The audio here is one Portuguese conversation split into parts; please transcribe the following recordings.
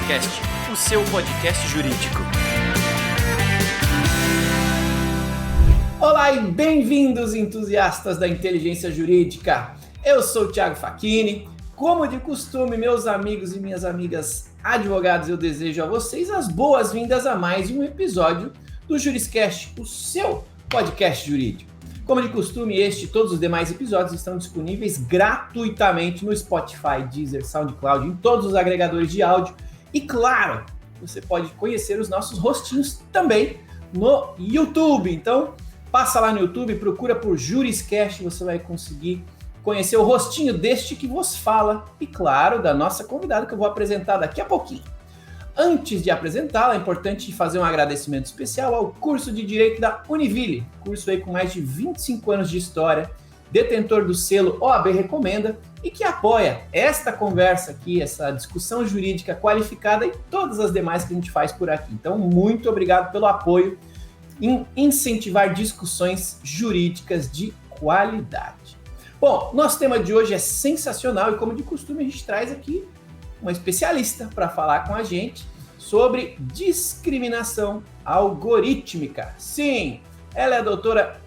Juriscast, o seu podcast jurídico. Olá e bem-vindos, entusiastas da inteligência jurídica. Eu sou o Thiago Facchini. Como de costume, meus amigos e minhas amigas advogados, eu desejo a vocês as boas-vindas a mais um episódio do Juriscast, o seu podcast jurídico. Como de costume, este e todos os demais episódios estão disponíveis gratuitamente no Spotify, Deezer, SoundCloud, em todos os agregadores de áudio. E claro, você pode conhecer os nossos rostinhos também no YouTube. Então, passa lá no YouTube, procura por Juriscast, você vai conseguir conhecer o rostinho deste que vos fala e, claro, da nossa convidada que eu vou apresentar daqui a pouquinho. Antes de apresentá-la, é importante fazer um agradecimento especial ao curso de Direito da Univille, curso aí com mais de 25 anos de história, detentor do selo OAB Recomenda e que apoia esta conversa aqui, essa discussão jurídica qualificada e todas as demais que a gente faz por aqui. Então, muito obrigado pelo apoio em incentivar discussões jurídicas de qualidade. Bom, nosso tema de hoje é sensacional e, como de costume, a gente traz aqui uma especialista para falar com a gente sobre discriminação algorítmica. Sim, ela é a doutora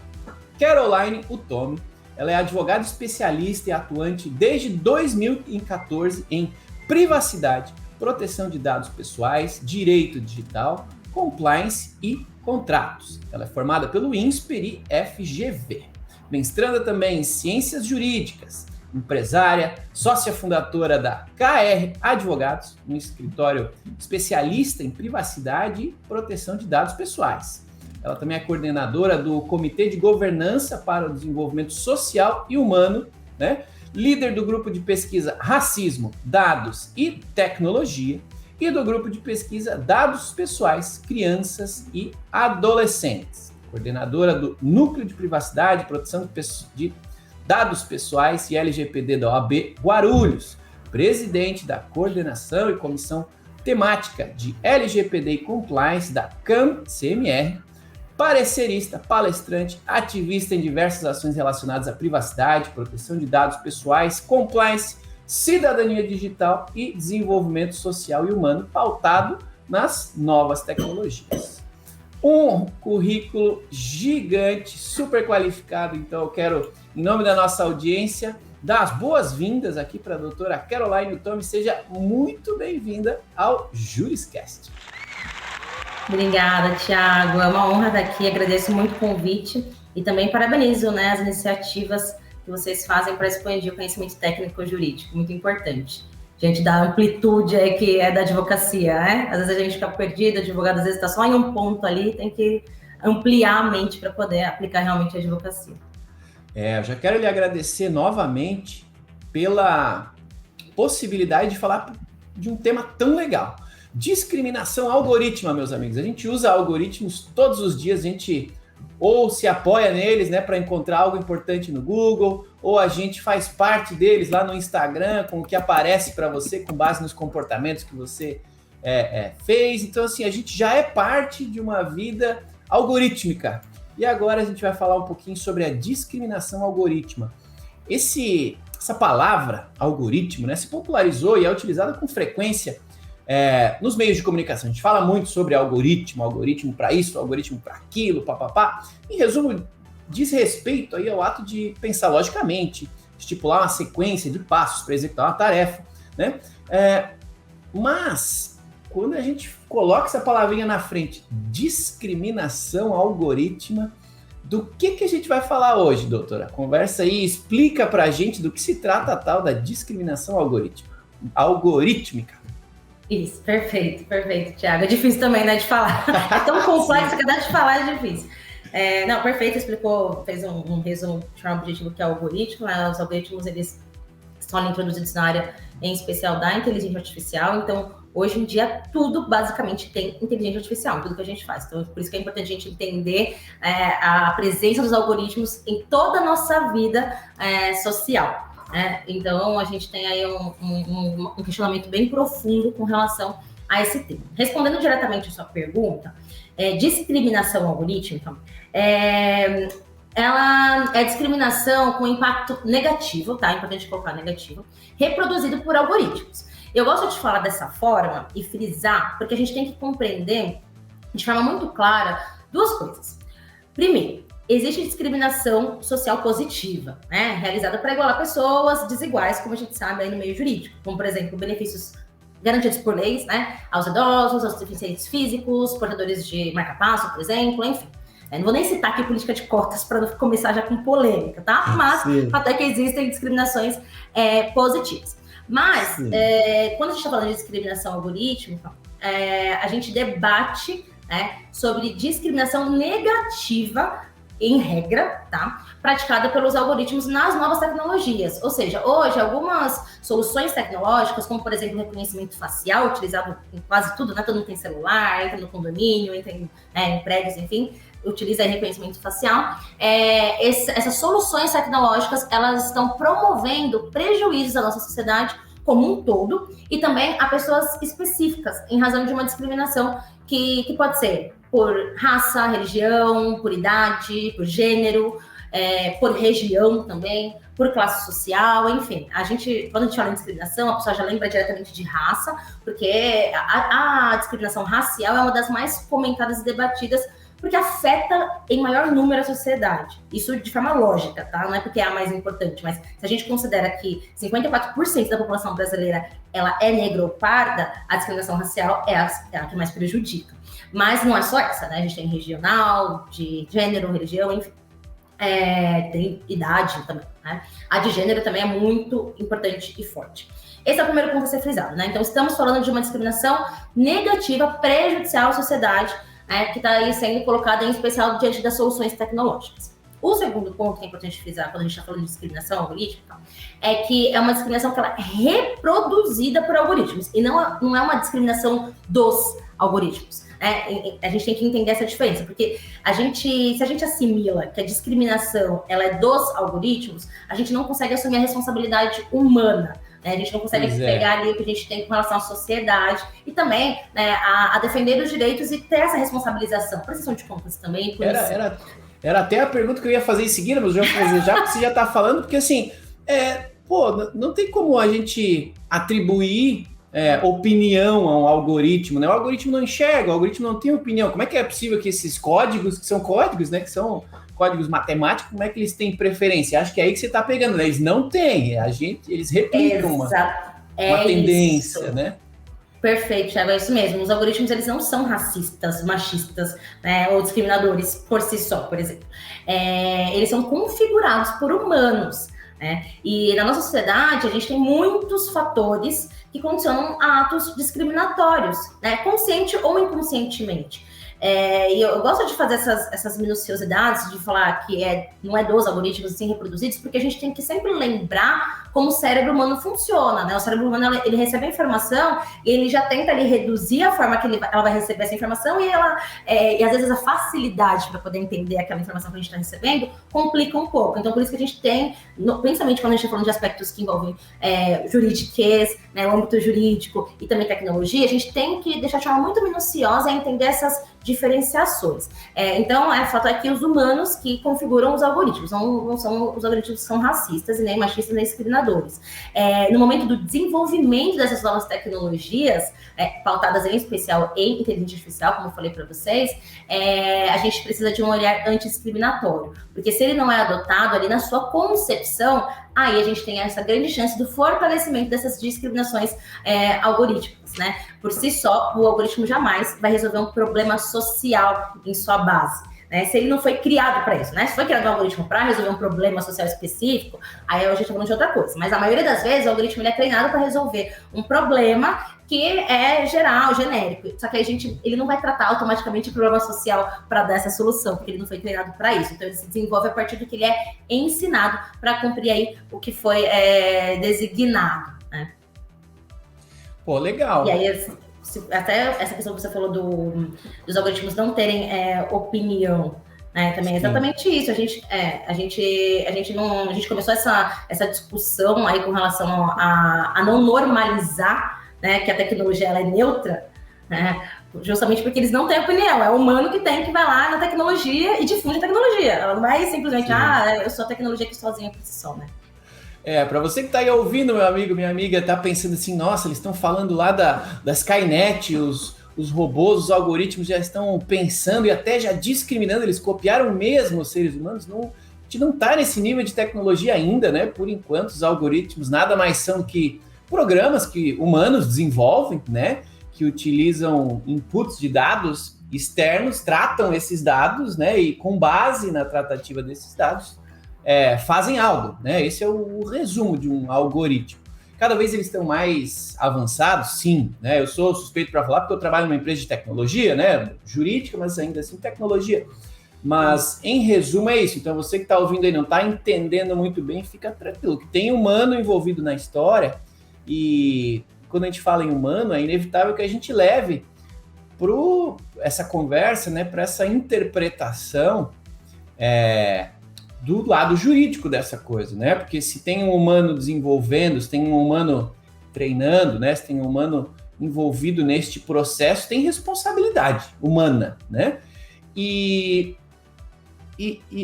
Caroline Utomi. Ela é advogada especialista e atuante desde 2014 em privacidade, proteção de dados pessoais, direito digital, compliance e contratos. Ela é formada pelo INSPER e FGV. Mestranda também em ciências jurídicas, empresária, sócia fundadora da KR Advogados, um escritório especialista em privacidade e proteção de dados pessoais. Ela também é coordenadora do Comitê de Governança para o Desenvolvimento Social e Humano, né? Líder do grupo de pesquisa Racismo, Dados e Tecnologia e do grupo de pesquisa Dados Pessoais, Crianças e Adolescentes. Coordenadora do Núcleo de Privacidade e Proteção de Dados Pessoais e LGPD da OAB Guarulhos, presidente da Coordenação e Comissão Temática de LGPD e Compliance da CAM-CMR, parecerista, palestrante, ativista em diversas ações relacionadas à privacidade, proteção de dados pessoais, compliance, cidadania digital e desenvolvimento social e humano pautado nas novas tecnologias. Um currículo gigante, super qualificado, então eu quero, em nome da nossa audiência, dar as boas-vindas aqui para a doutora Caroline Utomi. Seja muito bem-vinda ao Juriscast. Obrigada, Thiago. É uma honra estar aqui, agradeço muito o convite e também parabenizo, né, as iniciativas que vocês fazem para expandir o conhecimento técnico jurídico, muito importante. Diante da amplitude aí que é da advocacia, né? Às vezes a gente fica perdido, o advogado às vezes está só em um ponto ali, tem que ampliar a mente para poder aplicar realmente a advocacia. Eu já quero lhe agradecer novamente pela possibilidade de falar de um tema tão legal. Discriminação algorítmica, meus amigos. A gente usa algoritmos todos os dias, a gente ou se apoia neles, né, para encontrar algo importante no Google, ou a gente faz parte deles lá no Instagram, com o que aparece para você com base nos comportamentos que você fez. Então, assim, a gente já é parte de uma vida algorítmica. E agora a gente vai falar um pouquinho sobre a discriminação algorítmica. Essa palavra, algoritmo, né, se popularizou e é utilizada com frequência nos meios de comunicação. A gente fala muito sobre algoritmo para isso, algoritmo para aquilo, papapá. Em resumo, diz respeito aí ao ato de pensar logicamente, estipular uma sequência de passos para executar uma tarefa, né? Mas, quando a gente coloca essa palavrinha na frente, discriminação algorítmica, do que a gente vai falar hoje, doutora? Conversa aí, explica pra gente do que se trata a tal da discriminação algorítmica. Isso, perfeito, Thiago. É difícil também, né, de falar. É tão complexo que até de falar é difícil. Não, perfeito, explicou, fez um resumo de forma objetiva que é o algoritmo, né? Os algoritmos, eles estão introduzidos na área, em especial da inteligência artificial. Então, hoje em dia, tudo basicamente tem inteligência artificial, tudo que a gente faz. Então, por isso que é importante a gente entender a presença dos algoritmos em toda a nossa vida social. Então, a gente tem aí um questionamento bem profundo com relação a esse tema. Respondendo diretamente a sua pergunta, discriminação algorítmica ela é discriminação com impacto negativo, tá? É importante colocar negativo, reproduzido por algoritmos. Eu gosto de falar dessa forma e frisar, porque a gente tem que compreender de forma muito clara duas coisas. Primeiro, existe discriminação social positiva, né, realizada para igualar pessoas desiguais, como a gente sabe aí no meio jurídico, como, por exemplo, benefícios garantidos por leis, né, aos idosos, aos deficientes físicos, portadores de marca-passo, por exemplo, enfim. Não vou nem citar aqui política de cotas para não começar já com polêmica, tá? Mas até que existem discriminações positivas. Mas, quando a gente está falando de discriminação algorítmica, a gente debate, né, sobre discriminação negativa, em regra, tá? Praticada pelos algoritmos nas novas tecnologias. Ou seja, hoje, algumas soluções tecnológicas, como, por exemplo, o reconhecimento facial, utilizado em quase tudo, né? Todo mundo tem celular, entra no condomínio, entra em prédios, enfim, utiliza reconhecimento facial. Essas soluções tecnológicas, elas estão promovendo prejuízos à nossa sociedade como um todo e também a pessoas específicas, em razão de uma discriminação que pode ser por raça, religião, por idade, por gênero, por região também, por classe social, enfim. Quando a gente fala em discriminação, a pessoa já lembra diretamente de raça, porque a discriminação racial é uma das mais comentadas e debatidas, porque afeta em maior número a sociedade. Isso de forma lógica, tá? Não é porque é a mais importante, mas se a gente considera que 54% da população brasileira ela é negra ou parda, a discriminação racial é a que mais prejudica. Mas não é só essa, né? A gente tem regional, de gênero, religião, enfim. Tem idade também, né? A de gênero também é muito importante e forte. Esse é o primeiro ponto a ser frisado, né? Então, estamos falando de uma discriminação negativa, prejudicial à sociedade, que está aí sendo colocada em especial diante das soluções tecnológicas. O segundo ponto que é importante frisar quando a gente está falando de discriminação algorítmica é que é uma discriminação que ela é reproduzida por algoritmos e não é uma discriminação dos algoritmos. A gente tem que entender essa diferença, porque se a gente assimila que a discriminação ela é dos algoritmos, a gente não consegue assumir a responsabilidade humana. A gente não consegue pegar ali o que a gente tem com relação à sociedade e também, né, a defender os direitos e ter essa responsabilização. Prestação de contas também. Era até a pergunta que eu ia fazer em seguida, mas eu já vou fazer já, porque você já está falando, porque assim, não tem como a gente atribuir opinião a um algoritmo, né? O algoritmo não enxerga, o algoritmo não tem opinião. Como é que é possível que esses códigos, que são códigos, né, que são códigos matemáticos, como é que eles têm preferência? Acho que é aí que você está pegando, né? Eles não têm, eles replicam uma tendência, isso, né? Perfeito, Thiago, é isso mesmo. Os algoritmos, eles não são racistas, machistas, né, ou discriminadores por si só, por exemplo. Eles são configurados por humanos, né? E na nossa sociedade, a gente tem muitos fatores que condicionam atos discriminatórios, né, consciente ou inconscientemente. E eu gosto de fazer essas minuciosidades, de falar que não é dos algoritmos assim reproduzidos, porque a gente tem que sempre lembrar como o cérebro humano funciona, né? O cérebro humano, ele recebe a informação e ele já tenta ali reduzir a forma que ela vai receber essa informação e às vezes a facilidade para poder entender aquela informação que a gente está recebendo complica um pouco. Então, por isso que a gente tem, principalmente quando a gente está falando de aspectos que envolvem juridiquês, né, o âmbito jurídico e também tecnologia, a gente tem que deixar de forma muito minuciosa e entender essas diferenciações. Então, o fato é que os humanos que configuram os algoritmos, não são os algoritmos que são racistas, e nem machistas, nem discriminadores. No momento do desenvolvimento dessas novas tecnologias, pautadas em especial em inteligência artificial, como eu falei para vocês, a gente precisa de um olhar antidiscriminatório, porque se ele não é adotado ali na sua concepção, aí a gente tem essa grande chance do fortalecimento dessas discriminações algorítmicas, né? Por si só, o algoritmo jamais vai resolver um problema social em sua base, né? Se ele não foi criado para isso, né? Se foi criado um algoritmo para resolver um problema social específico, aí a gente está falando de outra coisa. Mas a maioria das vezes, o algoritmo ele é treinado para resolver um problema que é geral, genérico. Só que ele não vai tratar automaticamente o problema social para dar essa solução, porque ele não foi treinado para isso. Então, ele se desenvolve a partir do que ele é ensinado para cumprir aí o que foi designado, né? Pô, legal. E aí, até essa questão que você falou dos algoritmos não terem opinião, né? Também é exatamente isso. A gente começou essa discussão aí com relação a não normalizar, né, que a tecnologia ela é neutra, né? Justamente porque eles não têm opinião. É o humano que vai lá na tecnologia e difunde a tecnologia. Ela não vai simplesmente, eu sou a tecnologia aqui sozinha por si só, né? Para você que está aí ouvindo, meu amigo, minha amiga, tá pensando assim, nossa, eles estão falando lá da Skynet, os robôs, os algoritmos já estão pensando e até já discriminando, eles copiaram mesmo os seres humanos. Não, a gente não está nesse nível de tecnologia ainda, né? Por enquanto, os algoritmos nada mais são que programas que humanos desenvolvem, né? Que utilizam inputs de dados externos, tratam esses dados, né? E com base na tratativa desses dados, fazem algo, né? Esse é o resumo de um algoritmo. Cada vez eles estão mais avançados, sim, né? Eu sou suspeito para falar porque eu trabalho numa empresa de tecnologia, né? Jurídica, mas ainda assim tecnologia. Mas, em resumo, é isso. Então, você que está ouvindo aí não está entendendo muito bem, fica tranquilo, que tem humano envolvido na história e quando a gente fala em humano, é inevitável que a gente leve essa conversa, né, para essa interpretação do lado jurídico dessa coisa, né? Porque se tem um humano desenvolvendo, se tem um humano treinando, né? Se tem um humano envolvido neste processo, tem responsabilidade humana, né? E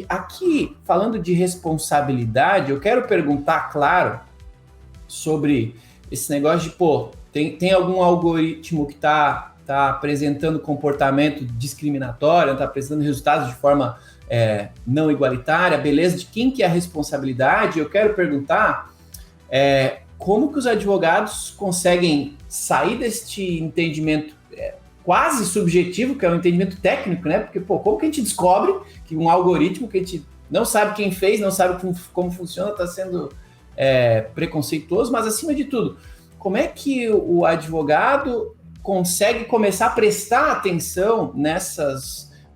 aqui, falando de responsabilidade, eu quero perguntar, claro, sobre esse negócio de, tem algum algoritmo que está apresentando comportamento discriminatório, está apresentando resultados de forma não igualitária, beleza, de quem que é a responsabilidade? Eu quero perguntar como que os advogados conseguem sair deste entendimento quase subjetivo, que é um entendimento técnico, né? Porque, como que a gente descobre que um algoritmo que a gente não sabe quem fez, não sabe como funciona, está sendo preconceituoso, mas acima de tudo, como é que o advogado consegue começar a prestar atenção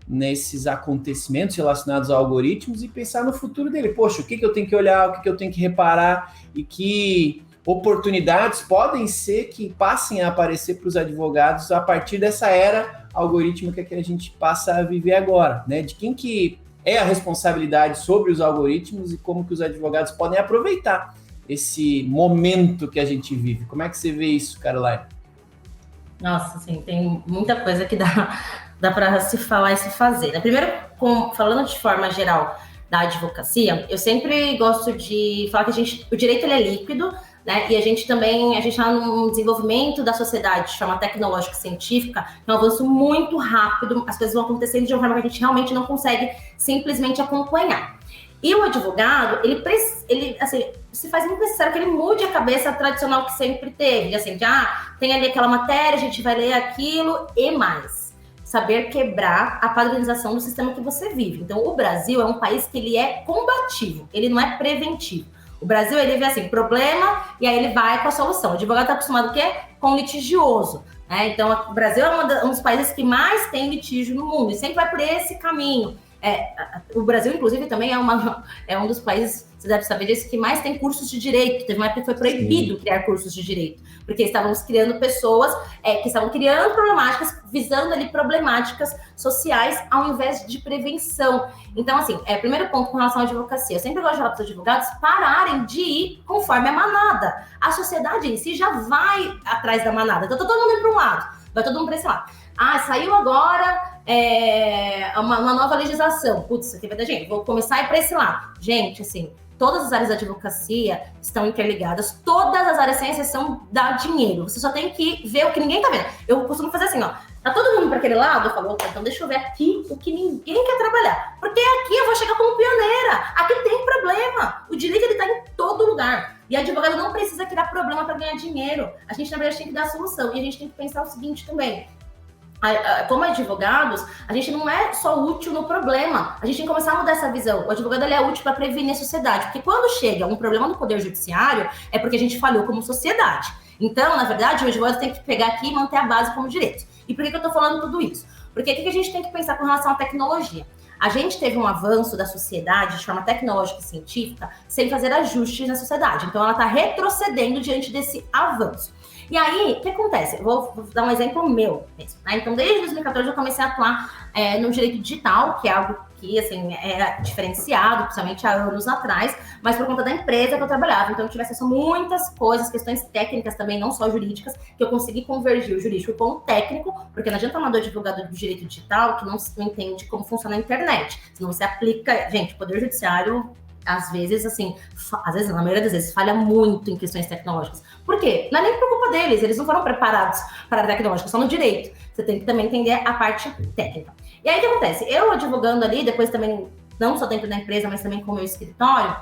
nesses acontecimentos relacionados a algoritmos e pensar no futuro dele? Poxa, o que eu tenho que olhar, o que eu tenho que reparar e que oportunidades podem ser que passem a aparecer para os advogados a partir dessa era algorítmica que a gente passa a viver agora, né? De quem que é a responsabilidade sobre os algoritmos e como que os advogados podem aproveitar esse momento que a gente vive. Como é que você vê isso, Caroline? Nossa, assim, tem muita coisa que dá para se falar e se fazer. Né? Primeiro, falando de forma geral da advocacia, eu sempre gosto de falar que o direito ele é líquido, né? E a gente está num desenvolvimento da sociedade de forma tecnológica e científica, é um avanço muito rápido, as coisas vão acontecendo de uma forma que a gente realmente não consegue simplesmente acompanhar. E o advogado, ele assim, se faz muito necessário que ele mude a cabeça tradicional que sempre teve, assim, tem ali aquela matéria, a gente vai ler aquilo e mais. Saber quebrar a padronização do sistema que você vive. Então, o Brasil é um país que ele é combativo, ele não é preventivo. O Brasil, ele vê assim, problema, e aí ele vai com a solução. O advogado está acostumado com o quê? Com litigioso. Né? Então, o Brasil é um dos países que mais tem litígio no mundo, e sempre vai por esse caminho. O Brasil, inclusive, também é um dos países, você deve saber disso, que mais tem cursos de direito. Teve uma época que foi proibido criar cursos de direito, porque estávamos criando pessoas que estavam criando problemáticas, visando ali problemáticas sociais ao invés de prevenção. Então, assim, primeiro ponto com relação à advocacia, eu sempre gosto de falar para os advogados pararem de ir conforme a manada. A sociedade em si já vai atrás da manada. Então, tá todo mundo indo para um lado, vai todo mundo para esse lado. Saiu agora uma nova legislação. Putz, isso aqui vai dar gente. Vou começar a ir para esse lado. Gente, assim, todas as áreas da advocacia estão interligadas. Todas as áreas sem exceção dá dinheiro. Você só tem que ver o que ninguém tá vendo. Eu costumo fazer assim, ó. Tá todo mundo para aquele lado? Eu falo, opa, então deixa eu ver aqui o que ninguém quer trabalhar. Porque aqui eu vou chegar como pioneira. Aqui tem problema. O direito, ele tá em todo lugar. E a advogado não precisa criar problema para ganhar dinheiro. A gente, na verdade, tem que dar a solução. E a gente tem que pensar o seguinte também. Como advogados, a gente não é só útil no problema, a gente tem que começar a mudar essa visão. O advogado, ele é útil para prevenir a sociedade, porque quando chega um problema no Poder Judiciário, é porque a gente falhou como sociedade. Então, na verdade, o advogado tem que pegar aqui e manter a base como direito. E por que eu estou falando tudo isso? Porque o que a gente tem que pensar com relação à tecnologia? A gente teve um avanço da sociedade de forma tecnológica e científica sem fazer ajustes na sociedade. Então, ela está retrocedendo diante desse avanço. E aí, o que acontece? Eu vou dar um exemplo meu mesmo, né? Então, desde 2014, eu comecei a atuar no direito digital, que é algo que, assim, era diferenciado, principalmente há anos atrás, mas por conta da empresa que eu trabalhava. Então, eu tive acesso a muitas coisas, questões técnicas também, não só jurídicas, que eu consegui convergir o jurídico com o técnico, porque não adianta uma advogado do direito digital que não entende como funciona a internet. Senão você aplica... Gente, o Poder Judiciário... às vezes, assim, na maioria das vezes, falha muito em questões tecnológicas. Por quê? Não é nem por culpa deles, eles não foram preparados para a tecnológica, só no direito. Você tem que também entender a parte técnica. E aí, o que acontece? Eu advogando ali, depois também, não só dentro da empresa, mas também com o meu escritório,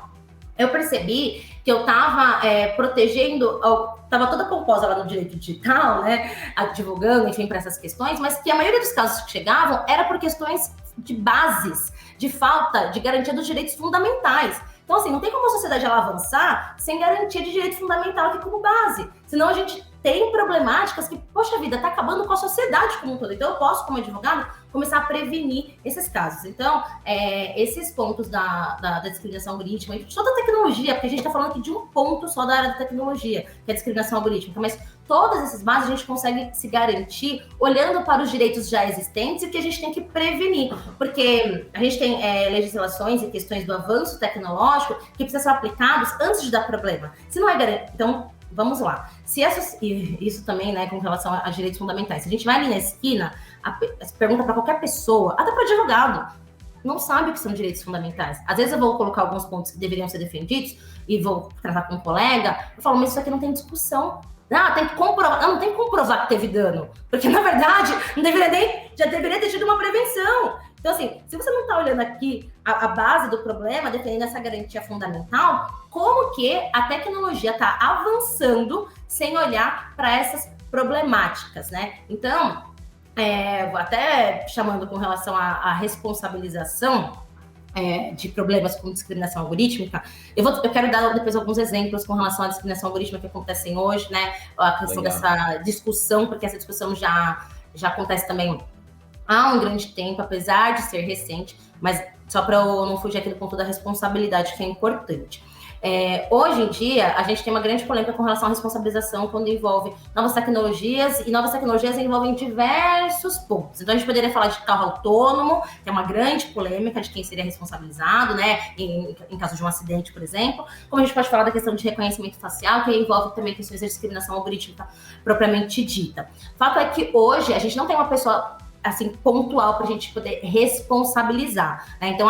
eu percebi que eu estava protegendo, estava toda pomposa lá no direito digital, né, advogando, enfim, para essas questões, mas que a maioria dos casos que chegavam era por questões de bases, de falta de garantia dos direitos fundamentais. Então, assim, não tem como a sociedade ela avançar sem garantia de direito fundamental aqui como base. Senão a gente tem problemáticas que, poxa vida, está acabando com a sociedade como um todo. Então, eu posso, como advogado, começar a prevenir esses casos. Então, esses pontos da discriminação algorítmica, e de toda a tecnologia, porque a gente está falando aqui de um ponto só da área da tecnologia, que é a discriminação algorítmica, mas todas essas bases a gente consegue se garantir olhando para os direitos já existentes e que a gente tem que prevenir, porque a gente tem legislações e questões do avanço tecnológico que precisam ser aplicados antes de dar problema. Se não é garantido, então, vamos lá. Se isso também, né, com relação a direitos fundamentais, se a gente vai ali na esquina, pergunta para qualquer pessoa, até para advogado, não sabe o que são direitos fundamentais. Às vezes eu vou colocar alguns pontos que deveriam ser defendidos e vou tratar com um colega, eu falo, mas isso aqui não tem discussão. Tem que comprovar. Não tem que comprovar que teve dano. Porque, na verdade, já deveria ter tido uma prevenção. Então, assim, se você não está olhando aqui a base do problema, defendendo essa garantia fundamental, como que a tecnologia está avançando sem olhar para essas problemáticas, né? Então, até chamando com relação à responsabilização de problemas com discriminação algorítmica, eu quero dar depois alguns exemplos com relação à discriminação algorítmica que acontecem hoje, né? A questão dessa discussão, porque essa discussão já acontece também há um grande tempo, apesar de ser recente, mas só para eu não fugir aqui do ponto da responsabilidade, que é importante. Hoje em dia, a gente tem uma grande polêmica com relação à responsabilização quando envolve novas tecnologias, e novas tecnologias envolvem diversos pontos. Então, a gente poderia falar de carro autônomo, que é uma grande polêmica de quem seria responsabilizado, né, em caso de um acidente, por exemplo. Como a gente pode falar da questão de reconhecimento facial, que envolve também questões de discriminação algorítmica propriamente dita. O fato é que hoje a gente não tem uma pessoa assim, pontual para a gente poder responsabilizar, né? Então,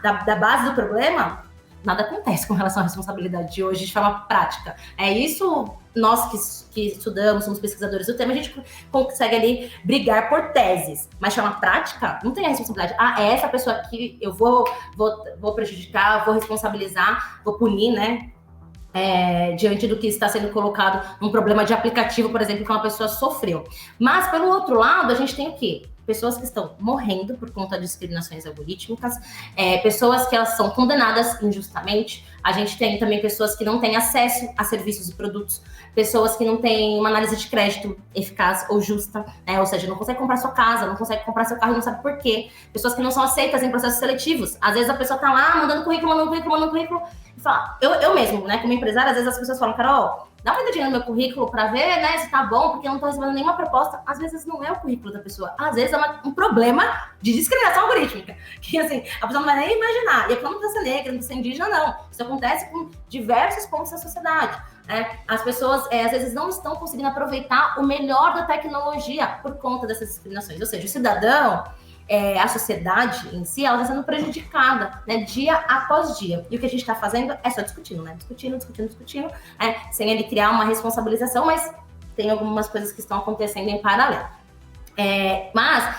da base do problema, nada acontece com relação à responsabilidade de hoje de forma prática. Isso, nós que estudamos, somos pesquisadores do tema, a gente consegue ali brigar por teses, mas de forma prática, não tem a responsabilidade. É essa pessoa aqui, eu vou prejudicar, vou responsabilizar, vou punir, né? Diante do que está sendo colocado num problema de aplicativo, por exemplo, que uma pessoa sofreu. Mas, pelo outro lado, a gente tem o quê? Pessoas que estão morrendo por conta de discriminações algorítmicas, pessoas que elas são condenadas injustamente. A gente tem também pessoas que não têm acesso a serviços e produtos, pessoas que não têm uma análise de crédito eficaz ou justa, né? Ou seja, não consegue comprar sua casa, não consegue comprar seu carro e não sabe por quê. Pessoas que não são aceitas em processos seletivos. Às vezes a pessoa tá lá mandando currículo, e fala, eu mesmo, né, como empresária, às vezes as pessoas falam, Carol, dá uma olhadinha no meu currículo para ver, né, se tá bom, porque eu não tô recebendo nenhuma proposta. Às vezes não é o currículo da pessoa, às vezes é um problema de discriminação algorítmica, que assim, a pessoa não vai nem imaginar. E a pessoa não precisa ser negra, não precisa ser indígena, não. Isso acontece com diversos pontos da sociedade. As pessoas, às vezes, não estão conseguindo aproveitar o melhor da tecnologia por conta dessas discriminações. Ou seja, o cidadão, a sociedade em si, ela está sendo prejudicada, né, dia após dia. E o que a gente está fazendo é só discutindo, né? Discutindo, sem ele criar uma responsabilização, mas tem algumas coisas que estão acontecendo em paralelo. Mas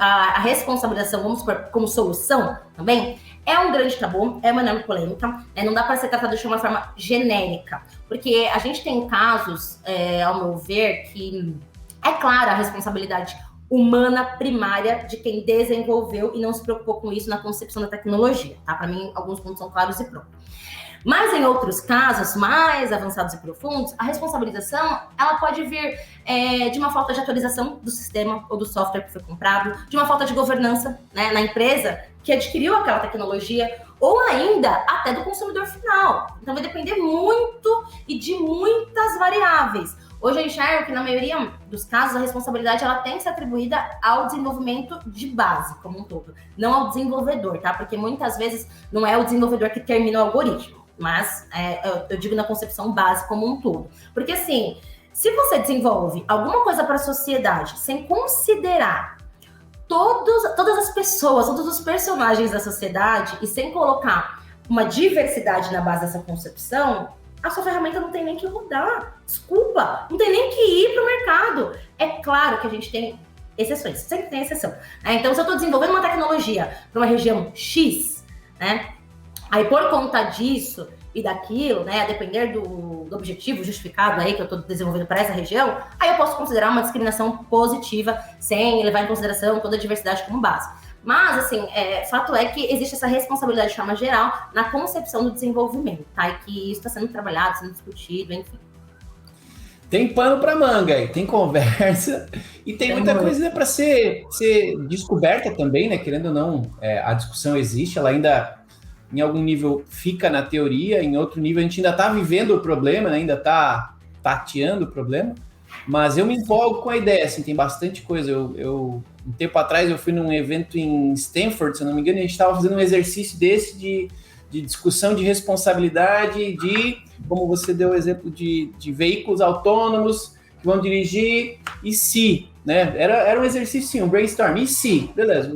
a responsabilização, vamos supor, como solução também, é um grande tabu, é uma enorme polêmica, não dá para ser tratado de uma forma genérica, porque a gente tem casos, ao meu ver, que é clara a responsabilidade humana primária de quem desenvolveu e não se preocupou com isso na concepção da tecnologia, tá? Para mim, alguns pontos são claros e pronto. Mas em outros casos mais avançados e profundos, a responsabilização ela pode vir de uma falta de atualização do sistema ou do software que foi comprado, de uma falta de governança, né, na empresa que adquiriu aquela tecnologia, ou ainda até do consumidor final. Então vai depender muito e de muitas variáveis. Hoje eu enxergo que, na maioria dos casos, a responsabilidade ela tem que ser atribuída ao desenvolvimento de base, como um todo, não ao desenvolvedor, tá? Porque muitas vezes não é o desenvolvedor que termina o algoritmo, mas eu digo na concepção base como um todo. Porque, assim, se você desenvolve alguma coisa para a sociedade sem considerar todas as pessoas, todos os personagens da sociedade e sem colocar uma diversidade na base dessa concepção, a sua ferramenta não tem nem que rodar. Desculpa, não tem nem que ir para o mercado. É claro que a gente tem exceções, sempre tem exceção. Então, se eu estou desenvolvendo uma tecnologia para uma região X, né? Aí, por conta disso e daquilo, né, a depender do objetivo justificado aí que eu estou desenvolvendo para essa região, aí eu posso considerar uma discriminação positiva, sem levar em consideração toda a diversidade como base. Mas, assim, fato é que existe essa responsabilidade de forma geral na concepção do desenvolvimento, tá? E que isso está sendo trabalhado, sendo discutido, enfim. Tem pano para manga aí, tem conversa e tem muita coisa para ser descoberta também, né? Querendo ou não, a discussão existe, ela ainda em algum nível fica na teoria, em outro nível a gente ainda está vivendo o problema, né? Ainda está tateando o problema, mas eu me empolgo com a ideia, assim, tem bastante coisa. Eu um tempo atrás eu fui num evento em Stanford, se eu não me engano, e a gente estava fazendo um exercício desse de discussão de responsabilidade, como você deu o exemplo de veículos autônomos que vão dirigir, e se, né? Era um exercício, sim, um brainstorm, e se, beleza,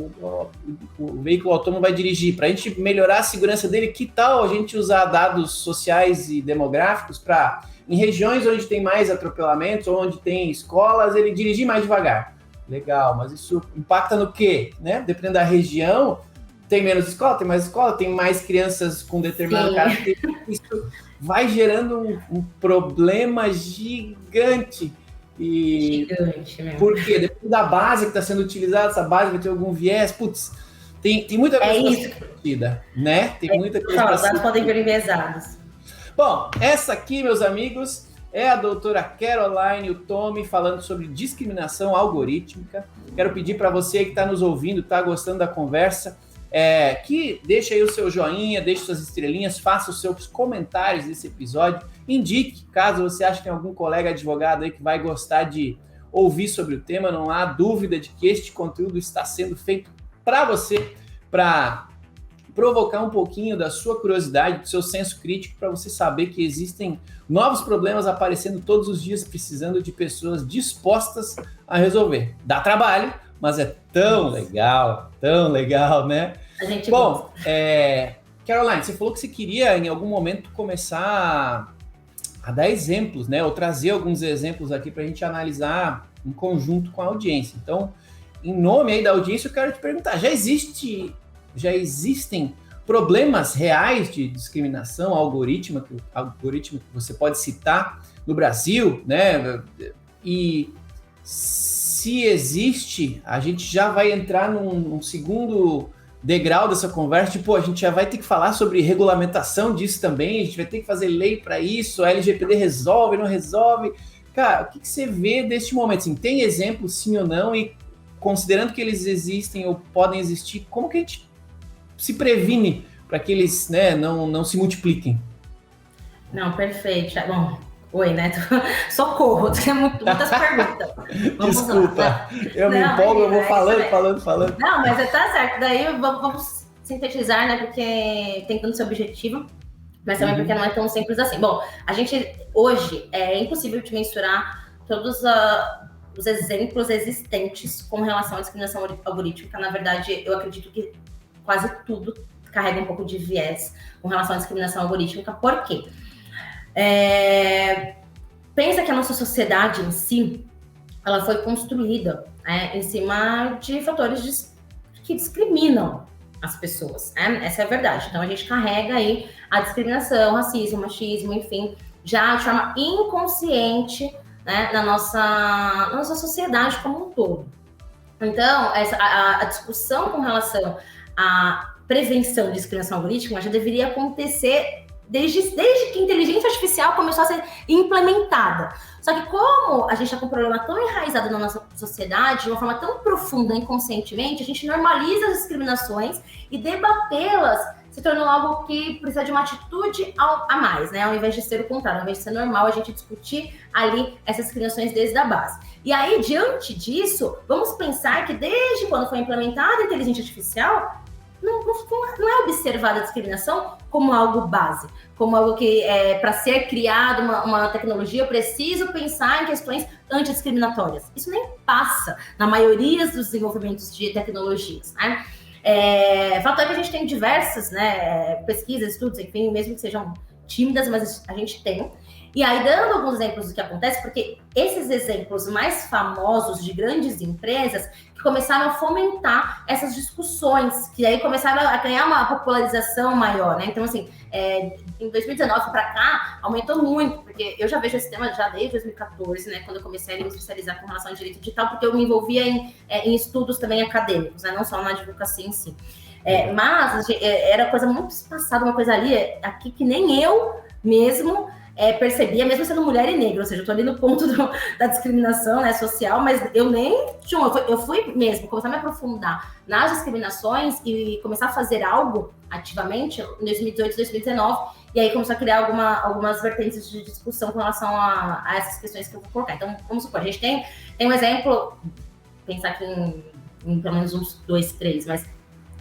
o veículo autônomo vai dirigir, para a gente melhorar a segurança dele, que tal a gente usar dados sociais e demográficos para, em regiões onde tem mais atropelamentos, ou onde tem escolas, ele dirigir mais devagar? Legal, mas isso impacta no quê? Né? Dependendo da região, tem menos escola, tem mais escola, tem mais crianças com determinado característica. Isso vai gerando um problema gigante. Gigante mesmo. Por quê? Depende da base que está sendo utilizada, essa base vai ter algum viés. Putz, tem muita coisa para ser discutida, né? Tem muita coisa para ser discutida. Podem vir enviesados. Bom, essa aqui, meus amigos, é a doutora Caroline Utomi falando sobre discriminação algorítmica. Quero pedir para você que está nos ouvindo, está gostando da conversa, que deixe aí o seu joinha, deixe suas estrelinhas, faça os seus comentários desse episódio, indique, caso você ache que tem algum colega advogado aí que vai gostar de ouvir sobre o tema, não há dúvida de que este conteúdo está sendo feito para você, para provocar um pouquinho da sua curiosidade, do seu senso crítico, para você saber que existem novos problemas aparecendo todos os dias, precisando de pessoas dispostas a resolver. Dá trabalho, mas é tão legal, né? A gente Bom, Caroline, você falou que você queria, em algum momento, começar a dar exemplos, né? Ou trazer alguns exemplos aqui para a gente analisar em conjunto com a audiência. Então, em nome aí da audiência, eu quero te perguntar, já existem problemas reais de discriminação algorítmica que você pode citar no Brasil, né? E se existe, a gente já vai entrar num segundo degrau dessa conversa, tipo, a gente já vai ter que falar sobre regulamentação disso também, a gente vai ter que fazer lei para isso, a LGPD resolve, não resolve? Cara, o que você vê deste momento? Assim, tem exemplos, sim ou não? E considerando que eles existem ou podem existir, como que a gente se previne para que eles, né, não se multipliquem? Não, perfeito. Bom, oi, né? Socorro, tem muitas perguntas. Desculpa, eu me empolgo, eu vou falando. Não, mas tá certo. Daí vamos sintetizar, né? Porque tem tanto seu objetivo, mas também porque não é tão simples assim. Bom, a gente, hoje, é impossível de mensurar todos os exemplos existentes com relação à discriminação algorítmica. Na verdade, eu acredito que quase tudo carrega um pouco de viés com relação à discriminação algorítmica. Por quê? Pensa que a nossa sociedade em si, ela foi construída em cima de fatores que discriminam as pessoas, né? Essa é a verdade. Então, a gente carrega aí a discriminação, racismo, machismo, enfim, já de forma inconsciente, né, na nossa sociedade como um todo. Então, a discussão com relação à prevenção de discriminação algorítmica já deveria acontecer desde que a inteligência artificial começou a ser implementada. Só que como a gente está com um problema tão enraizado na nossa sociedade, de uma forma tão profunda, inconscientemente, a gente normaliza as discriminações e debatê-las se tornou algo que precisa de uma atitude a mais, né? Ao invés de ser o contrário, ao invés de ser normal a gente discutir ali essas discriminações desde a base. E aí, diante disso, vamos pensar que desde quando foi implementada a inteligência artificial, não é observada a discriminação como algo base, como algo que, para ser criado uma tecnologia, eu preciso pensar em questões antidiscriminatórias. Isso nem passa na maioria dos desenvolvimentos de tecnologias, né? Fato é que a gente tem diversas, né, pesquisas, estudos, enfim, mesmo que sejam tímidas, mas a gente tem. E aí, dando alguns exemplos do que acontece, porque esses exemplos mais famosos de grandes empresas que começaram a fomentar essas discussões, que aí começaram a ganhar uma popularização maior, né? Então, assim, em 2019 para cá, aumentou muito, porque eu já vejo esse tema já desde 2014, né? Quando eu comecei a me especializar com relação ao direito digital, porque eu me envolvia em estudos também acadêmicos, né? Não só na advocacia em si. Mas era coisa muito espaçada, uma coisa ali, aqui que nem eu mesmo percebia, mesmo sendo mulher e negra, ou seja, eu tô ali no ponto da discriminação, né, social, mas eu nem tinha, eu fui mesmo começar a me aprofundar nas discriminações e começar a fazer algo ativamente em 2018, 2019, e aí começou a criar algumas vertentes de discussão com relação a essas questões que eu vou colocar. Então, vamos supor, a gente tem um exemplo, pensar aqui em pelo menos uns 2, 3, mas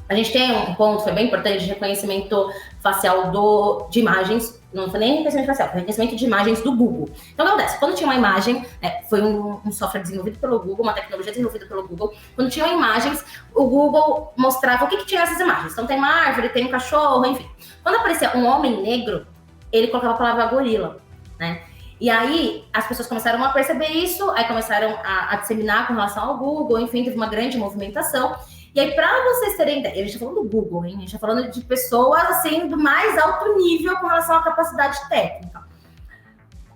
a gente tem um ponto, foi bem importante, de reconhecimento facial de imagens, não foi nem reconhecimento facial, foi reconhecimento de imagens do Google. Então, o que acontece? Quando tinha uma imagem, foi um software desenvolvido pelo Google, uma tecnologia desenvolvida pelo Google, quando tinham imagens, o Google mostrava o que tinha nessas imagens. Então, tem uma árvore, tem um cachorro, enfim. Quando aparecia um homem negro, ele colocava a palavra gorila, né? E aí, as pessoas começaram a perceber isso, aí começaram a disseminar com relação ao Google, enfim, teve uma grande movimentação. E aí, para vocês terem ideia, a gente está falando do Google, hein? A gente está falando de pessoas, assim, do mais alto nível com relação à capacidade técnica.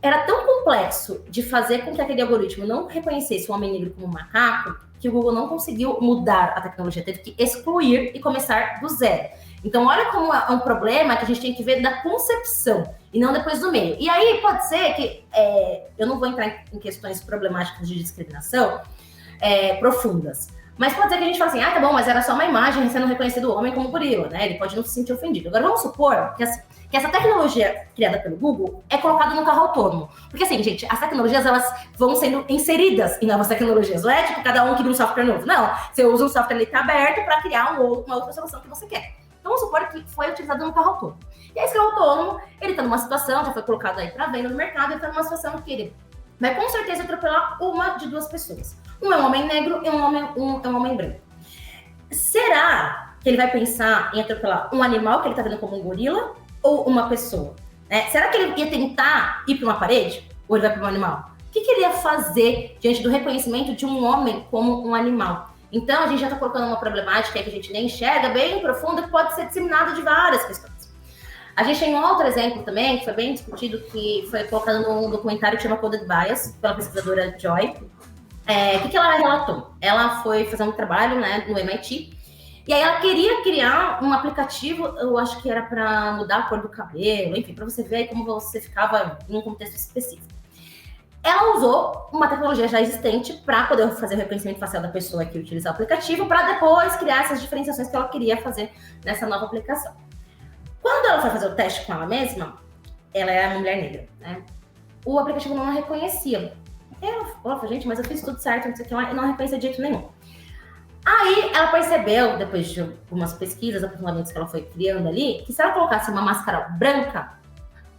Era tão complexo de fazer com que aquele algoritmo não reconhecesse o homem negro como macaco, que o Google não conseguiu mudar a tecnologia, teve que excluir e começar do zero. Então, olha como é um problema que a gente tem que ver da concepção e não depois do meio. E aí, pode ser que, eu não vou entrar em questões problemáticas de discriminação profundas, mas pode ser que a gente fale assim, tá bom, mas era só uma imagem sendo reconhecido o homem como gorila, né? Ele pode não se sentir ofendido. Agora, vamos supor que essa tecnologia criada pelo Google é colocada no carro autônomo. Porque assim, gente, as tecnologias, elas vão sendo inseridas em novas tecnologias. Não é tipo cada um cria um software novo. Não, você usa um software ali que tá aberto para criar uma outra solução que você quer. Então, vamos supor que foi utilizado no carro autônomo. E esse carro autônomo, ele tá numa situação, já foi colocado aí para venda no mercado, ele tá numa situação que ele vai com certeza atropelar uma de duas pessoas. Um é um homem negro e um homem branco. Será que ele vai pensar em atropelar um animal que ele tá vendo como um gorila ou uma pessoa? Será que ele ia tentar ir para uma parede ou ele vai para um animal? O que ele ia fazer diante do reconhecimento de um homem como um animal? Então, a gente já está colocando uma problemática que a gente nem enxerga, bem profunda, que pode ser disseminada de várias questões. A gente tem um outro exemplo também, que foi bem discutido, que foi colocado num documentário que chama Coded Bias, pela pesquisadora Joy. O que ela relatou? Ela foi fazer um trabalho, né, no MIT, e aí ela queria criar um aplicativo, eu acho que era para mudar a cor do cabelo, enfim, para você ver como você ficava em um contexto específico. Ela usou uma tecnologia já existente para poder fazer o reconhecimento facial da pessoa que utiliza o aplicativo, para depois criar essas diferenciações que ela queria fazer nessa nova aplicação. Quando ela foi fazer o teste com ela mesma, ela era uma mulher negra, né? O aplicativo não a reconhecia. Ela falou, gente, mas eu fiz tudo certo, não sei o que lá, e não reconhecia de jeito nenhum. Aí ela percebeu, depois de algumas pesquisas, aprofundamentos que ela foi criando ali, que se ela colocasse uma máscara branca,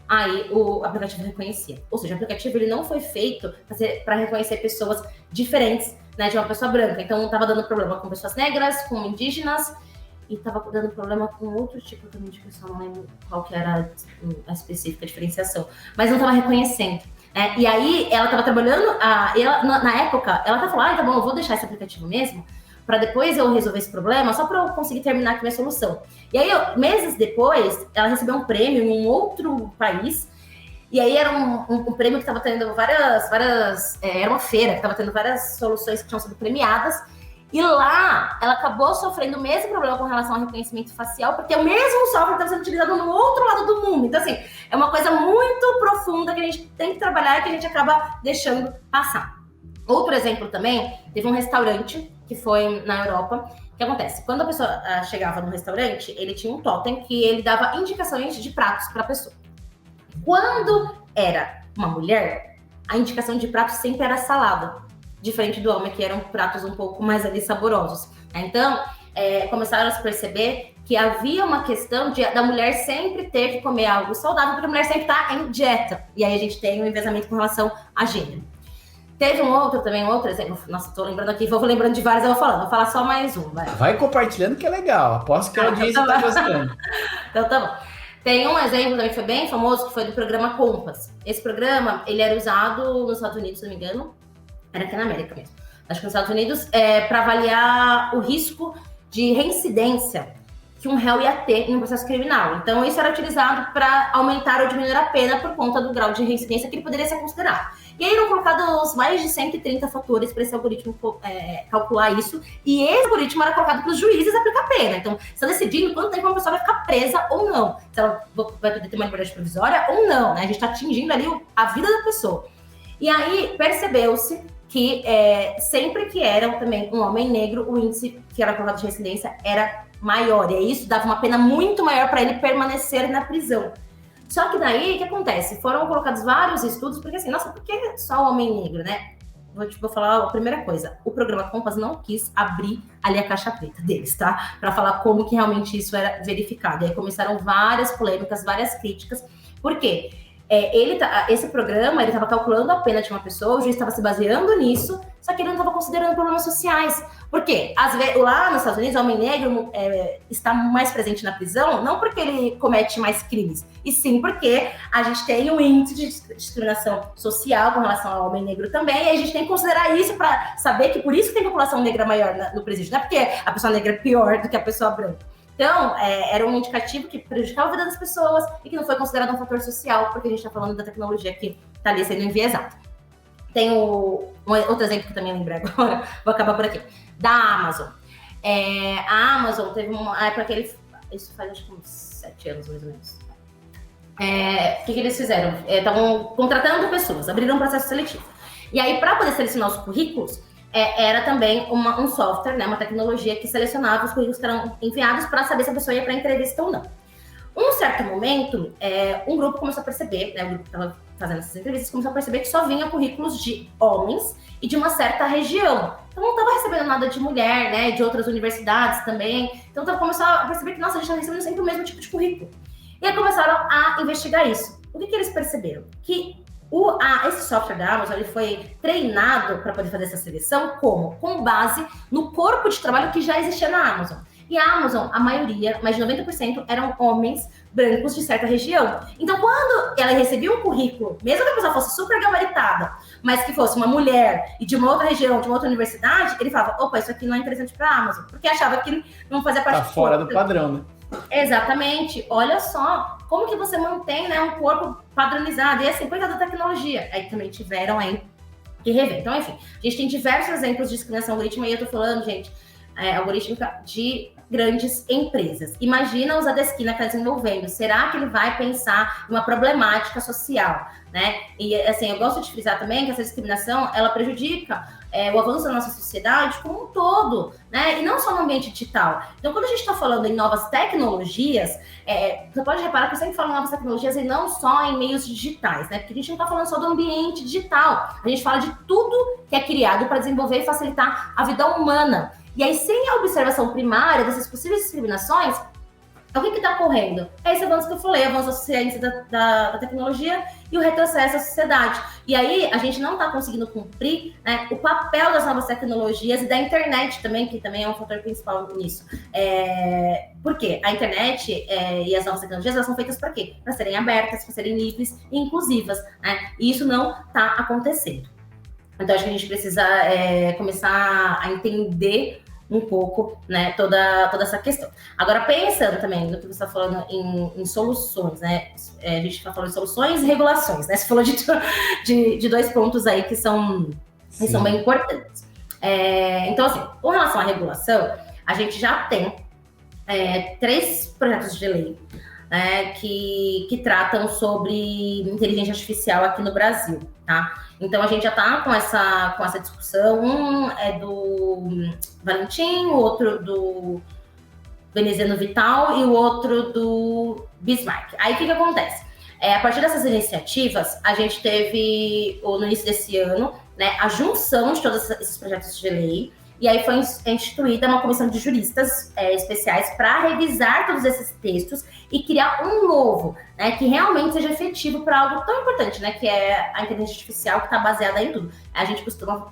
aí o aplicativo reconhecia. Ou seja, o aplicativo ele não foi feito para reconhecer pessoas diferentes, né, de uma pessoa branca. Então, estava dando problema com pessoas negras, com indígenas, e estava dando problema com outro tipo também de pessoa, não lembro qual que era a específica diferenciação, mas não estava reconhecendo. E aí, ela estava trabalhando, na época, ela até falou, tá bom, eu vou deixar esse aplicativo mesmo, para depois eu resolver esse problema, só para eu conseguir terminar aqui minha solução. E aí, meses depois, ela recebeu um prêmio em um outro país, e aí era um prêmio que estava tendo várias era uma feira que estava tendo várias soluções que tinham sido premiadas, e lá, ela acabou sofrendo o mesmo problema com relação ao reconhecimento facial, porque o mesmo software estava sendo utilizado no outro lado do mundo. Então, assim, é uma coisa muito profunda que a gente tem que trabalhar e que a gente acaba deixando passar. Outro exemplo também, teve um restaurante que foi na Europa. O que acontece? Quando a pessoa chegava no restaurante, ele tinha um totem que ele dava indicações de pratos para a pessoa. Quando era uma mulher, a indicação de prato sempre era salada. Diferente do homem, que eram pratos um pouco mais ali saborosos. Então, começaram a se perceber que havia uma questão da mulher sempre ter que comer algo saudável, porque a mulher sempre está em dieta. E aí a gente tem um enviesamento com relação a gênero. Teve um outro exemplo. Nossa, tô lembrando aqui, vou lembrando de vários, eu vou falando. Vou falar só mais um, Vai compartilhando que é legal. Aposto que a audiência tá gostando. Então tá bom. Tem um exemplo também que foi bem famoso, que foi do programa Compass. Esse programa, ele era usado nos Estados Unidos, se não me engano. Era aqui na América mesmo. Acho que nos Estados Unidos, para avaliar o risco de reincidência que um réu ia ter em um processo criminal. Então, isso era utilizado para aumentar ou diminuir a pena por conta do grau de reincidência que ele poderia ser considerado. E aí eram colocados mais de 130 fatores para esse algoritmo calcular isso. E esse algoritmo era colocado para os juízes aplicar a pena. Então, você está decidindo quanto tempo uma pessoa vai ficar presa ou não. Se ela vai poder ter uma liberdade provisória ou não, né? A gente está atingindo ali a vida da pessoa. E aí, percebeu-se que sempre que era também um homem negro, o índice que era colocado de reincidência era maior. E isso dava uma pena muito maior para ele permanecer na prisão. Só que daí, o que acontece? Foram colocados vários estudos, porque assim, nossa, por que só o homem negro, né? Vou falar a primeira coisa. O programa Compass não quis abrir ali a caixa preta deles, tá? Para falar como que realmente isso era verificado. E aí começaram várias polêmicas, várias críticas. Por quê? Esse programa, ele estava calculando a pena de uma pessoa, o juiz estava se baseando nisso, só que ele não estava considerando problemas sociais. Por quê? Lá nos Estados Unidos, o homem negro está mais presente na prisão, não porque ele comete mais crimes, e sim porque a gente tem um índice de discriminação social com relação ao homem negro também, e a gente tem que considerar isso para saber que por isso que tem população negra maior no presídio, não é porque a pessoa negra é pior do que a pessoa branca. Então, era um indicativo que prejudicava a vida das pessoas e que não foi considerado um fator social, porque a gente está falando da tecnologia que está ali sendo enviesada. Tem outro exemplo que também lembrei agora, vou acabar por aqui, da Amazon. A Amazon teve uma época que isso faz acho que uns 7 anos mais ou menos. O que eles fizeram? Estavam contratando pessoas, abriram um processo seletivo. E aí, para poder selecionar os currículos, era também um software, né, uma tecnologia que selecionava os currículos que eram enviados para saber se a pessoa ia para a entrevista ou não. Um certo momento, um grupo começou a perceber, né, o grupo que estava fazendo essas entrevistas, começou a perceber que só vinha currículos de homens e de uma certa região. Então não estava recebendo nada de mulher, né, de outras universidades também. Então começou a perceber que, nossa, a gente está recebendo sempre o mesmo tipo de currículo. E aí começaram a investigar isso. O que eles perceberam? Que esse software da Amazon, ele foi treinado para poder fazer essa seleção com base no corpo de trabalho que já existia na Amazon. E a Amazon, a maioria, mais de 90%, eram homens brancos de certa região. Então, quando ela recebia um currículo, mesmo que a pessoa fosse super gabaritada, mas que fosse uma mulher e de uma outra região, de uma outra universidade, ele falava, opa, isso aqui não é interessante para a Amazon, porque achava que não fazia parte do fora do padrão, né? Exatamente. Olha só, como que você mantém, né, um corpo padronizado? E assim, coisa da tecnologia. Aí também tiveram aí que rever. Então, enfim, a gente tem diversos exemplos de discriminação algorítmica, e eu tô falando, gente, algorítmica de grandes empresas. Imagina o Zadesky que está desenvolvendo. Será que ele vai pensar em uma problemática social, né? E, assim, eu gosto de frisar também que essa discriminação, ela prejudica o avanço da nossa sociedade como um todo, né? E não só no ambiente digital. Então, quando a gente está falando em novas tecnologias, você pode reparar que eu sempre falo em novas tecnologias e não só em meios digitais, né? Porque a gente não está falando só do ambiente digital. A gente fala de tudo que é criado para desenvolver e facilitar a vida humana. E aí, sem a observação primária dessas possíveis discriminações, o que está ocorrendo? É esse avanço que eu falei, avanço da ciência da tecnologia e o retrocesso da sociedade. E aí, a gente não está conseguindo cumprir, né, o papel das novas tecnologias e da internet também, que também é um fator principal nisso. Por quê? A internet e as novas tecnologias, elas são feitas para quê? Para serem abertas, para serem livres e inclusivas, né? E isso não está acontecendo. Então, acho que a gente precisa começar a entender um pouco, né, toda essa questão. Agora, pensando também no que você está falando em soluções, né, a gente está falando de soluções e regulações, né, você falou de dois pontos aí que são bem importantes. Então, assim, com relação à regulação, a gente já tem 3 projetos de lei, né, que tratam sobre inteligência artificial aqui no Brasil, tá? Então, a gente já está com essa discussão. Um é do Valentim, o outro do Veneziano Vital e o outro do Bismarck. Aí, o que acontece? A partir dessas iniciativas, a gente teve, no início desse ano, né, a junção de todos esses projetos de lei e aí foi instituída uma comissão de juristas especiais para revisar todos esses textos e criar um novo, né, que realmente seja efetivo para algo tão importante, né, que é a inteligência artificial, que está baseada em tudo.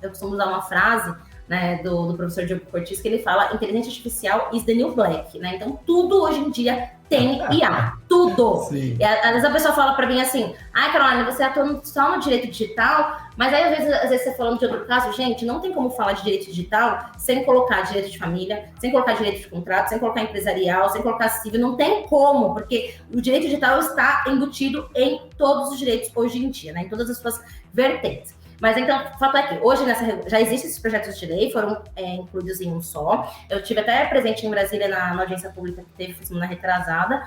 Eu costumo usar uma frase, né, do professor Diogo Cortis, que ele fala: inteligência artificial is the new black, né? Então tudo hoje em dia tem IA, tudo. Sim. E às vezes a pessoa fala para mim assim: Caroline, você atua só no direito digital, mas aí às vezes você falando de outro caso, gente, não tem como falar de direito digital sem colocar direito de família, sem colocar direito de contrato, sem colocar empresarial, sem colocar civil, não tem como, porque o direito digital está embutido em todos os direitos hoje em dia, né, em todas as suas vertentes. Mas então, o fato é que hoje já existem esses projetos de lei, foram incluídos em um só. Eu tive até presente em Brasília na audiência pública que teve semana retrasada.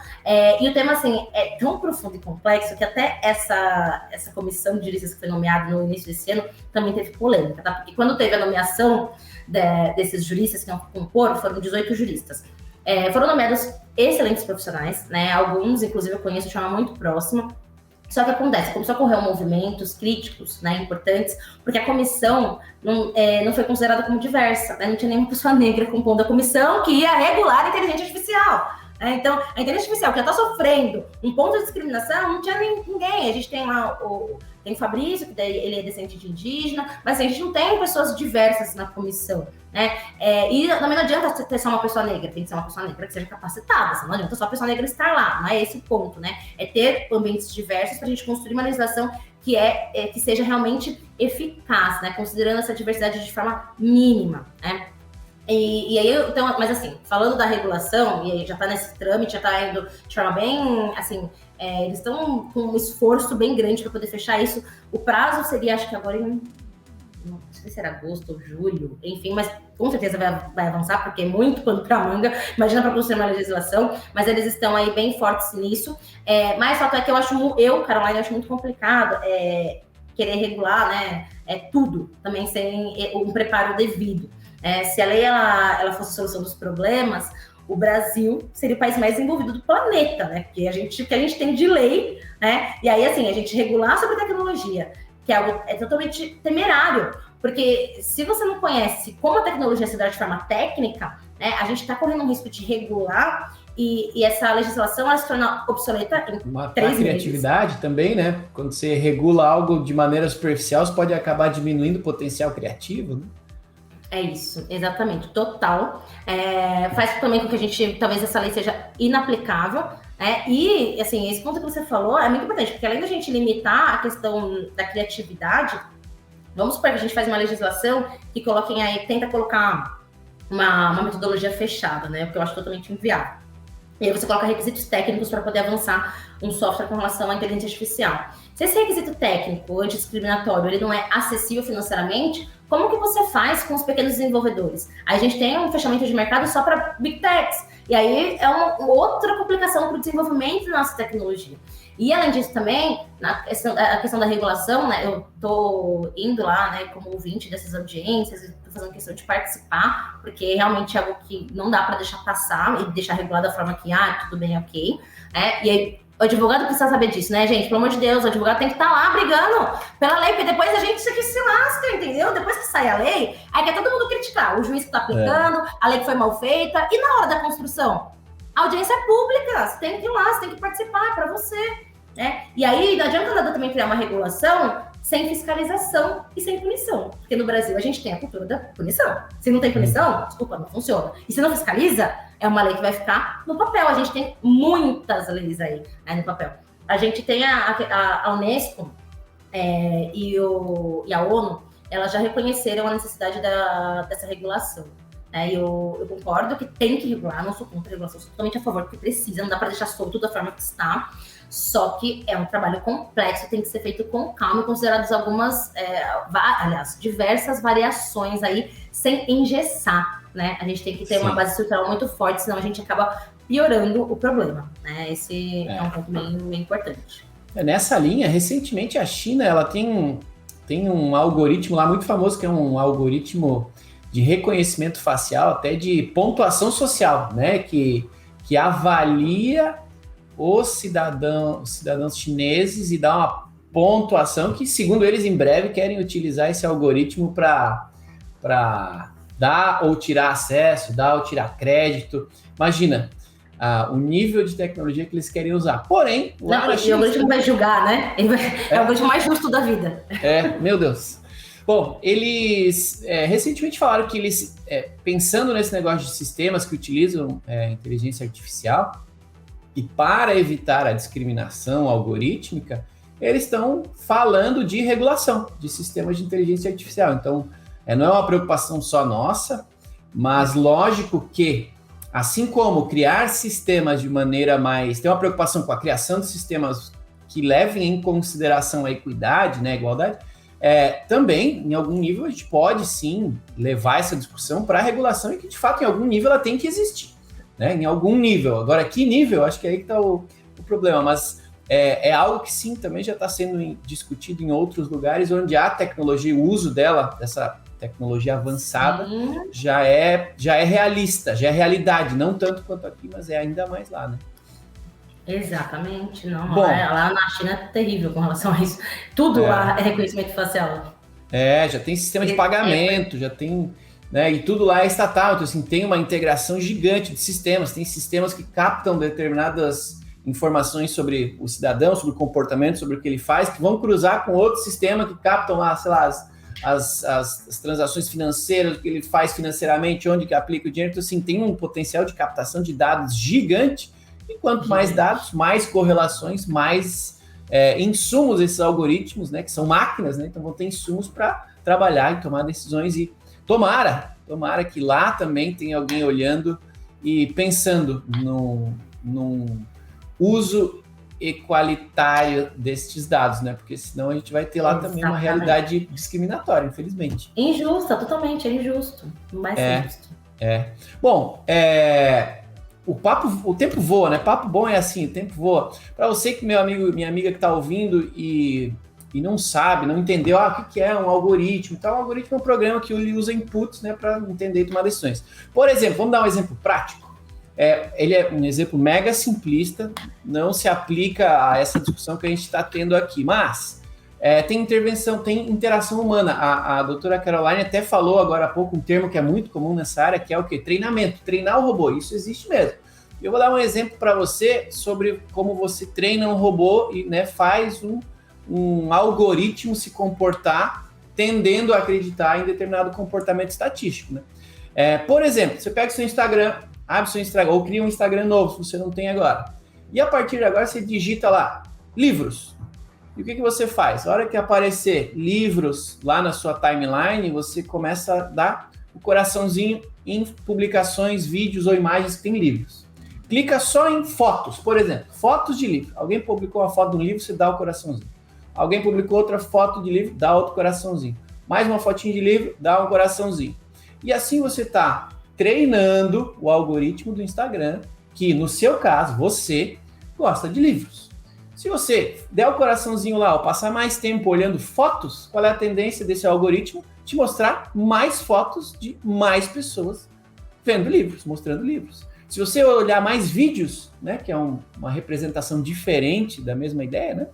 E o tema, assim, é tão profundo e complexo que até essa comissão de juristas que foi nomeada no início desse ano também teve polêmica, tá? Porque quando teve a nomeação desses juristas que iam compor, foram 18 juristas. Foram nomeados excelentes profissionais, né? Alguns, inclusive, eu conheço de forma muito próxima. Só que acontece, começou a ocorrer movimentos críticos, né, importantes, porque a comissão não foi considerada como diversa, né, não tinha nenhuma pessoa negra compondo a comissão que ia regular a inteligência artificial. Então, a inteligência artificial que já está sofrendo um ponto de discriminação, não tinha ninguém. A gente tem lá tem o Fabrício, que daí ele é descendente de indígena, mas assim, a gente não tem pessoas diversas na comissão, né? E também não adianta ter só uma pessoa negra, tem que ser uma pessoa negra que seja capacitada, assim, não adianta só a pessoa negra estar lá, não é esse o ponto, né? É ter ambientes diversos para a gente construir uma legislação que seja realmente eficaz, né? Considerando essa diversidade de forma mínima, né? E aí, então, mas assim, falando da regulação, e aí já está nesse trâmite, já está indo de forma bem, assim, eles estão com um esforço bem grande para poder fechar isso. O prazo seria, acho que agora não sei se era agosto ou julho, enfim, mas com certeza vai avançar, porque é muito pano para manga, imagina para construir uma legislação, mas eles estão aí bem fortes nisso. Mas o fato é que Caroline, eu acho muito complicado querer regular, né, tudo, também sem um preparo devido. Se a lei ela fosse a solução dos problemas, o Brasil seria o país mais desenvolvido do planeta, né? Porque a gente tem de lei, né? E aí, assim, a gente regular sobre tecnologia, que é algo totalmente temerário, porque se você não conhece como a tecnologia se dá de forma técnica, né, a gente está correndo um risco de regular e essa legislação ela se torna obsoleta em Matar 3 meses. Criatividade também, né? Quando você regula algo de maneira superficial, você pode acabar diminuindo o potencial criativo, né? É isso, exatamente, total. Faz também com que talvez essa lei seja inaplicável, e, assim, esse ponto que você falou é muito importante, porque além da gente limitar a questão da criatividade, vamos supor que a gente faz uma legislação que tenta colocar uma metodologia fechada, né, o que eu acho totalmente inviável. E aí você coloca requisitos técnicos para poder avançar um software com relação à inteligência artificial. Se esse requisito técnico antidiscriminatório ele não é acessível financeiramente, como que você faz com os pequenos desenvolvedores? Aí a gente tem um fechamento de mercado só para Big Techs. E aí é uma outra complicação para o desenvolvimento da nossa tecnologia. E além disso também, a questão da regulação, né, eu estou indo lá, né, como ouvinte dessas audiências, estou fazendo questão de participar, porque realmente é algo que não dá para deixar passar e deixar regulado da forma que, tudo bem, ok. E aí, o advogado precisa saber disso, né, gente? Pelo amor de Deus, o advogado tem que estar lá brigando pela lei, porque depois a gente isso aqui se lasca, entendeu? Depois que sai a lei, aí quer todo mundo criticar. O juiz que está aplicando, a lei que foi mal feita, e na hora da construção? A audiência é pública, você tem que ir lá, você tem que participar, é para você. E aí não adianta nada também criar uma regulação sem fiscalização e sem punição. Porque no Brasil a gente tem a cultura da punição. Se não tem punição, desculpa, não funciona. E se não fiscaliza, é uma lei que vai ficar no papel. A gente tem muitas leis aí, no papel. A gente tem a Unesco e a ONU, elas já reconheceram a necessidade dessa regulação. Eu concordo que tem que regular, não sou contra a regulação, sou totalmente a favor, porque precisa, não dá para deixar solto da forma que está. Só que é um trabalho complexo, tem que ser feito com calma e consideradas algumas, diversas variações aí, sem engessar, né? A gente tem que ter uma base estrutural muito forte, senão a gente acaba piorando o problema, né? Esse é um ponto bem importante. Nessa linha, recentemente a China, ela tem um algoritmo lá muito famoso, que é um algoritmo de reconhecimento facial, até de pontuação social, né? Que avalia os cidadãos chineses e dá uma pontuação que, segundo eles, em breve querem utilizar esse algoritmo para dar ou tirar acesso, dar ou tirar crédito. Imagina o nível de tecnologia que eles querem usar. Porém, o algoritmo vai julgar, né? É o algoritmo mais justo da vida. Meu Deus. Bom, eles recentemente falaram que eles, pensando nesse negócio de sistemas que utilizam inteligência artificial, e para evitar a discriminação algorítmica, eles estão falando de regulação de sistemas de inteligência artificial. Então, não é uma preocupação só nossa, mas lógico que, assim como criar sistemas de maneira mais... Tem uma preocupação com a criação de sistemas que levem em consideração a equidade, né, a igualdade, também, em algum nível, a gente pode, sim, levar essa discussão para a regulação e que, de fato, em algum nível, ela tem que existir, né, em algum nível. Agora, que nível? Acho que é aí que está o problema, mas é algo que, sim, também já está sendo discutido em outros lugares, onde a tecnologia, o uso dessa tecnologia avançada, já é realista, já é realidade, não tanto quanto aqui, mas é ainda mais lá, né? Exatamente, não. Bom, lá na China é terrível com relação a isso. Tudo lá é reconhecimento facial. Já tem sistema de pagamento, já tem, né? E tudo lá é estatal, então assim, tem uma integração gigante de sistemas, tem sistemas que captam determinadas informações sobre o cidadão, sobre o comportamento, sobre o que ele faz, que vão cruzar com outro sistema que captam lá, sei lá, as transações financeiras, o que ele faz financeiramente, onde que aplica o dinheiro. Então, assim, tem um potencial de captação de dados gigante, e quanto mais dados, mais correlações, mais insumos esses algoritmos, né, que são máquinas, né, então vão ter insumos para trabalhar e tomar decisões, e tomara que lá também tenha alguém olhando e pensando num uso equalitário destes dados, né? Porque senão a gente vai ter lá também uma realidade discriminatória, infelizmente. Injusta, totalmente, é injusto. Não vai ser justo. Bom, o tempo voa, né? Papo bom é assim, o tempo voa. Para você que minha amiga que está ouvindo e não sabe, não entendeu o que é um algoritmo. Então, um algoritmo é um programa que ele usa inputs, né, para entender e tomar decisões. Por exemplo, vamos dar um exemplo prático. Ele é um exemplo mega simplista, não se aplica a essa discussão que a gente está tendo aqui, mas tem intervenção, tem interação humana. A doutora Caroline até falou agora há pouco um termo que é muito comum nessa área, que é o quê? Treinamento, treinar o robô, isso existe mesmo. Eu vou dar um exemplo para você sobre como você treina um robô e, né, faz um algoritmo se comportar tendendo a acreditar em determinado comportamento estatístico, né? Por exemplo, você pega o seu Instagram, abre seu Instagram, ou cria um Instagram novo, se você não tem agora. E a partir de agora você digita lá, livros. E o que você faz? A hora que aparecer livros lá na sua timeline, você começa a dar o coraçãozinho em publicações, vídeos ou imagens que tem livros. Clica só em fotos, por exemplo, fotos de livro. Alguém publicou uma foto de um livro, você dá o coraçãozinho. Alguém publicou outra foto de livro, dá outro coraçãozinho. Mais uma fotinha de livro, dá um coraçãozinho. E assim você está treinando o algoritmo do Instagram, que no seu caso, você gosta de livros. Se você der o coraçãozinho lá, ou passar mais tempo olhando fotos, qual é a tendência desse algoritmo? Te mostrar mais fotos de mais pessoas vendo livros, mostrando livros. Se você olhar mais vídeos, né, que é uma representação diferente da mesma ideia, né,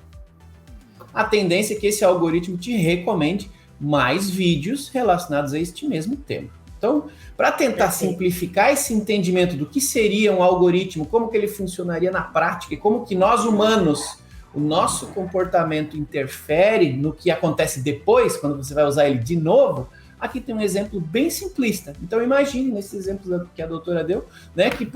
a tendência é que esse algoritmo te recomende mais vídeos relacionados a este mesmo tema. Então, para tentar simplificar esse entendimento do que seria um algoritmo, como que ele funcionaria na prática e como que nós humanos, o nosso comportamento interfere no que acontece depois, quando você vai usar ele de novo, aqui tem um exemplo bem simplista. Então, imagine nesses exemplos que a doutora deu, né, que,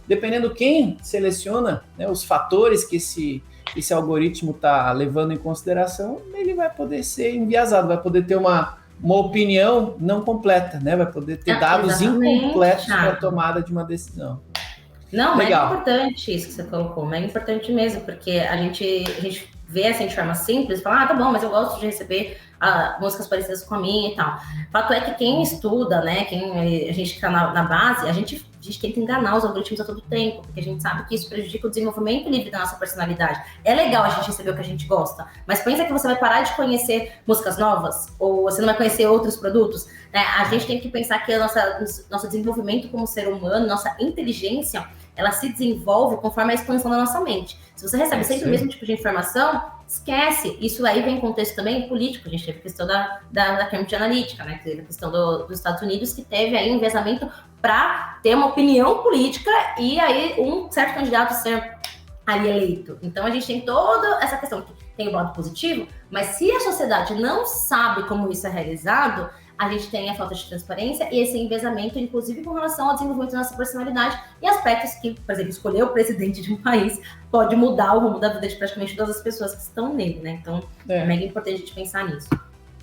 dependendo quem seleciona, né, os fatores que esse algoritmo está levando em consideração, ele vai poder ser enviesado, vai poder ter uma opinião não completa, né? Vai poder ter dados incompletos para a tomada de uma decisão. Não, legal. É importante isso que você colocou, é importante mesmo, porque a gente vê assim de forma simples, fala, tá bom, mas eu gosto de receber músicas parecidas com a minha e tal. O fato é que quem estuda, né, a gente que tá na base, a gente tenta enganar os algoritmos a todo tempo, porque a gente sabe que isso prejudica o desenvolvimento livre da nossa personalidade. É legal a gente receber o que a gente gosta, mas pensa que você vai parar de conhecer músicas novas, ou você não vai conhecer outros produtos, né? A gente tem que pensar que nosso desenvolvimento como ser humano, nossa inteligência, ela se desenvolve conforme a expansão da nossa mente. Se você recebe sempre o mesmo tipo de informação, Esquece. Isso aí vem em contexto também político. A gente teve a questão da Cambridge Analytica, né? A questão dos Estados Unidos, que teve aí um enviesamento para ter uma opinião política e aí um certo candidato ser ali eleito. Então a gente tem toda essa questão que tem o lado positivo, mas se a sociedade não sabe como isso é realizado, a gente tem a falta de transparência e esse enviesamento, inclusive com relação ao desenvolvimento da nossa personalidade e aspectos que, por exemplo, escolher o presidente de um país pode mudar o rumo da vida de praticamente todas as pessoas que estão nele, né? Então é mega importante a gente pensar nisso.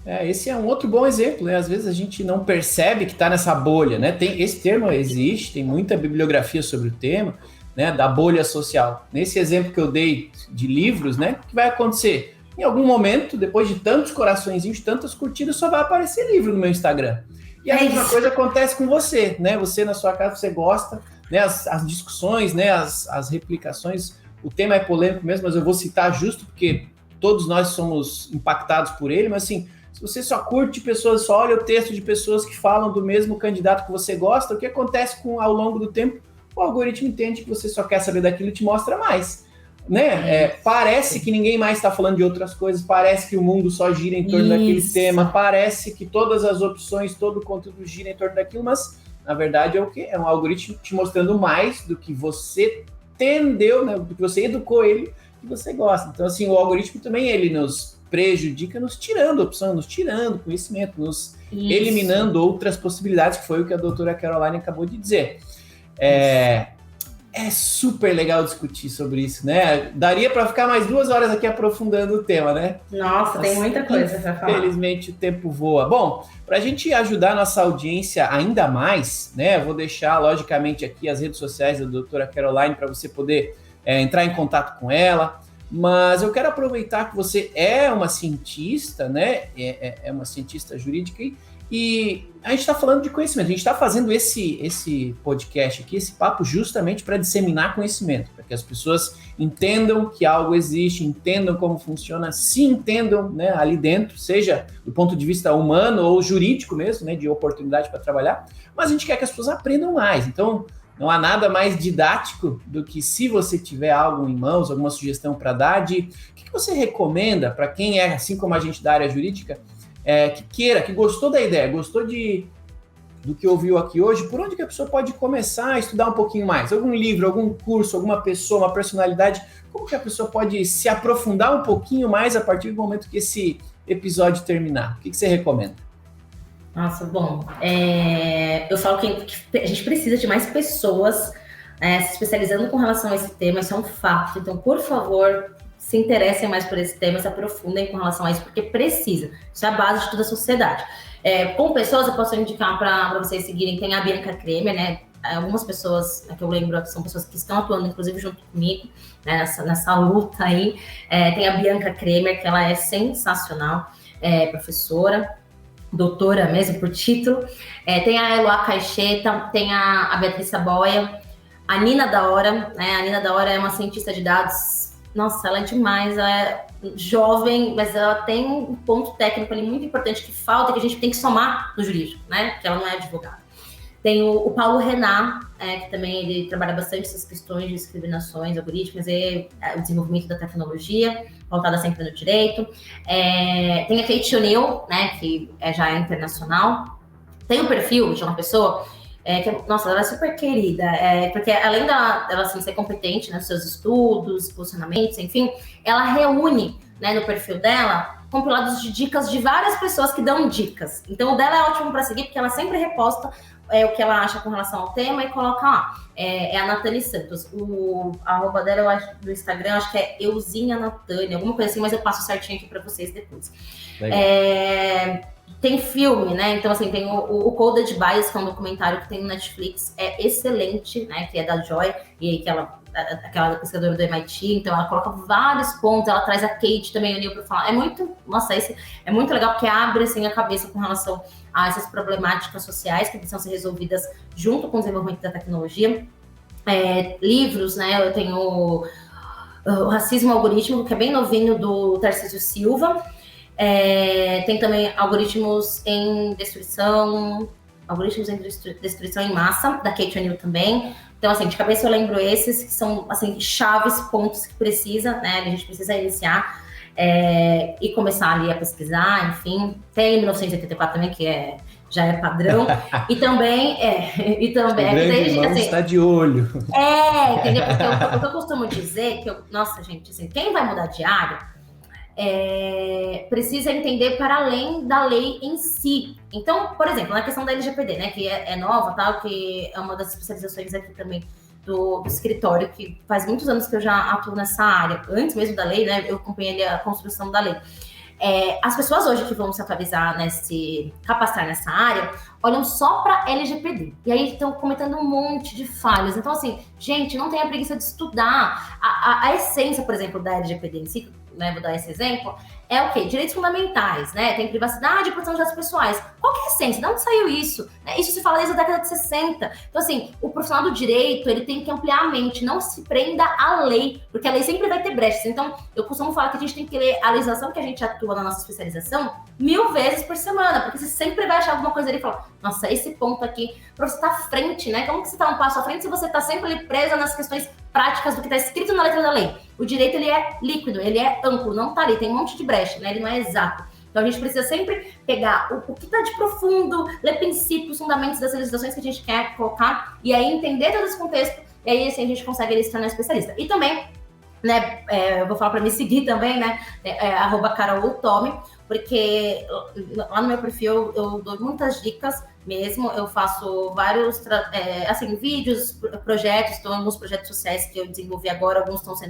Esse é um outro bom exemplo, né? Às vezes a gente não percebe que está nessa bolha, né? Esse termo existe, tem muita bibliografia sobre o tema, né? Da bolha social. Nesse exemplo que eu dei de livros, né? O que vai acontecer? Em algum momento, depois de tantos coraçõezinhos, tantas curtidas, só vai aparecer livro no meu Instagram. E a mesma coisa acontece com você, né? Você na sua casa, você gosta, né? As discussões, né? As replicações, o tema é polêmico mesmo, mas eu vou citar justo porque todos nós somos impactados por ele, mas assim, se você só curte pessoas, só olha o texto de pessoas que falam do mesmo candidato que você gosta, o que acontece ao longo do tempo? O algoritmo entende que você só quer saber daquilo e te mostra mais, né? Parece que ninguém mais está falando de outras coisas, parece que o mundo só gira em torno daquele tema, parece que todas as opções, todo o conteúdo gira em torno daquilo, mas na verdade é o quê? É um algoritmo te mostrando mais do que você entendeu, né? Do que você educou ele, que você gosta. Então assim, o algoritmo também, ele nos prejudica, nos tirando opção, nos tirando conhecimento, nos eliminando outras possibilidades, que foi o que a doutora Caroline acabou de dizer. É super legal discutir sobre isso, né? Daria para ficar mais 2 horas aqui aprofundando o tema, né? Nossa, tem muita coisa para falar. Infelizmente o tempo voa. Bom, para a gente ajudar a nossa audiência ainda mais, né? Eu vou deixar, logicamente, aqui as redes sociais da doutora Caroline para você poder entrar em contato com ela. Mas eu quero aproveitar que você é uma cientista, né? É uma cientista jurídica e a gente está falando de conhecimento. A gente está fazendo esse podcast aqui, esse papo, justamente para disseminar conhecimento, para que as pessoas entendam que algo existe, entendam como funciona, se entendam, né, ali dentro, seja do ponto de vista humano ou jurídico mesmo, né, de oportunidade para trabalhar. Mas a gente quer que as pessoas aprendam mais. Então, não há nada mais didático do que, se você tiver algo em mãos, alguma sugestão para dar, o que você recomenda para quem é, assim como a gente da área jurídica, que queira, que gostou da ideia, gostou do que ouviu aqui hoje, por onde que a pessoa pode começar a estudar um pouquinho mais? Algum livro, algum curso, alguma pessoa, uma personalidade? Como que a pessoa pode se aprofundar um pouquinho mais a partir do momento que esse episódio terminar? O que você recomenda? Nossa, bom, eu falo que a gente precisa de mais pessoas se especializando com relação a esse tema, isso é um fato. Então, por favor, se interessem mais por esse tema, se aprofundem com relação a isso, porque precisa. Isso é a base de toda a sociedade. Com pessoas, eu posso indicar para vocês seguirem, tem a Bianca Kremer, né? Algumas pessoas que eu lembro são pessoas que estão atuando, inclusive, junto comigo, né, nessa luta aí. Tem a Bianca Kremer, que ela é sensacional, professora, doutora mesmo, por título. Tem a Eloá Caixeta, tem a Beatriz Saboia, a Nina da Hora, né? A Nina da Hora é uma cientista de dados. Nossa, ela é demais, ela é jovem, mas ela tem um ponto técnico ali muito importante que falta, que a gente tem que somar no jurídico, né? Porque ela não é advogada. Tem o Paulo Renat, que também ele trabalha bastante essas questões de discriminações algorítmicas e o desenvolvimento da tecnologia, voltada sempre no direito. Tem a Kate O'Neill, né, que já é internacional. Tem um perfil de uma pessoa nossa, ela é super querida, porque além dela assim, ser competente nos seus estudos, posicionamentos, enfim, ela reúne, né, no perfil dela compilados de dicas de várias pessoas que dão dicas. Então, o dela é ótimo para seguir, porque ela sempre reposta o que ela acha com relação ao tema e coloca lá. É a Nathalie Santos. A arroba dela, eu acho, do Instagram, acho que é Euzinha Natânia, alguma coisa assim, mas eu passo certinho aqui para vocês depois. Tem filme, né? Então, assim, tem o Coded Bias, que é um documentário que tem no Netflix, é excelente, né? Que é da Joy, e aquela pesquisadora do MIT, então ela coloca vários pontos, ela traz a Kate também, o Neil, para falar. Esse é muito legal, porque abre, assim, a cabeça com relação a essas problemáticas sociais que precisam ser resolvidas junto com o desenvolvimento da tecnologia. Livros, né? Eu tenho o Racismo Algorítmico, que é bem novinho, do Tarcísio Silva. Tem também Algoritmos em Destruição em Massa, da Kate O'Neill também. Então, assim, de cabeça eu lembro esses, que são, assim, chaves, pontos que precisa, né? A gente precisa iniciar. e começar ali a pesquisar, enfim. Tem 1984 também, que já é padrão. E também... O grande irmão assim, está de olho. Entendeu? Porque o que eu costumo dizer, nossa, gente, assim, quem vai mudar de área precisa entender para além da lei em si. Então, por exemplo, na questão da LGPD, né, que é nova, tal, que é uma das especializações aqui também do escritório, que faz muitos anos que eu já atuo nessa área, antes mesmo da lei, né, eu acompanhei a construção da lei. As pessoas hoje que vão se atualizar, capacitar nessa área, olham só para LGPD. E aí estão cometendo um monte de falhas. Então, assim, gente, não tenha preguiça de estudar. A essência, por exemplo, da LGPD em si, né, vou dar esse exemplo, é o quê? Direitos fundamentais, né? Tem privacidade e proteção de dados pessoais. Qual que é a essência? De onde saiu isso? Isso se fala desde a década de 60. Então, assim, o profissional do direito, ele tem que ampliar a mente, não se prenda à lei, porque a lei sempre vai ter brechas. Então, eu costumo falar que a gente tem que ler a legislação que a gente atua na nossa especialização 1000 vezes por semana, porque você sempre vai achar alguma coisa ali e falar, nossa, esse ponto aqui, para você estar à frente, né? Como que você está um passo à frente se você está sempre ali presa nas questões práticas do que está escrito na letra da lei? O direito, ele é líquido, ele é amplo, não tá ali, tem um monte de brecha, né? Ele não é exato. Então, a gente precisa sempre pegar o que está de profundo, ler princípios, fundamentos das legislações que a gente quer colocar, e aí entender todo esse contexto, e aí assim, a gente consegue se tornar especialista. E também, né, eu vou falar para me seguir também, né, @caroltome, porque lá no meu perfil eu dou muitas dicas mesmo, eu faço vários vídeos, projetos, então alguns projetos sociais que eu desenvolvi agora, alguns vão ser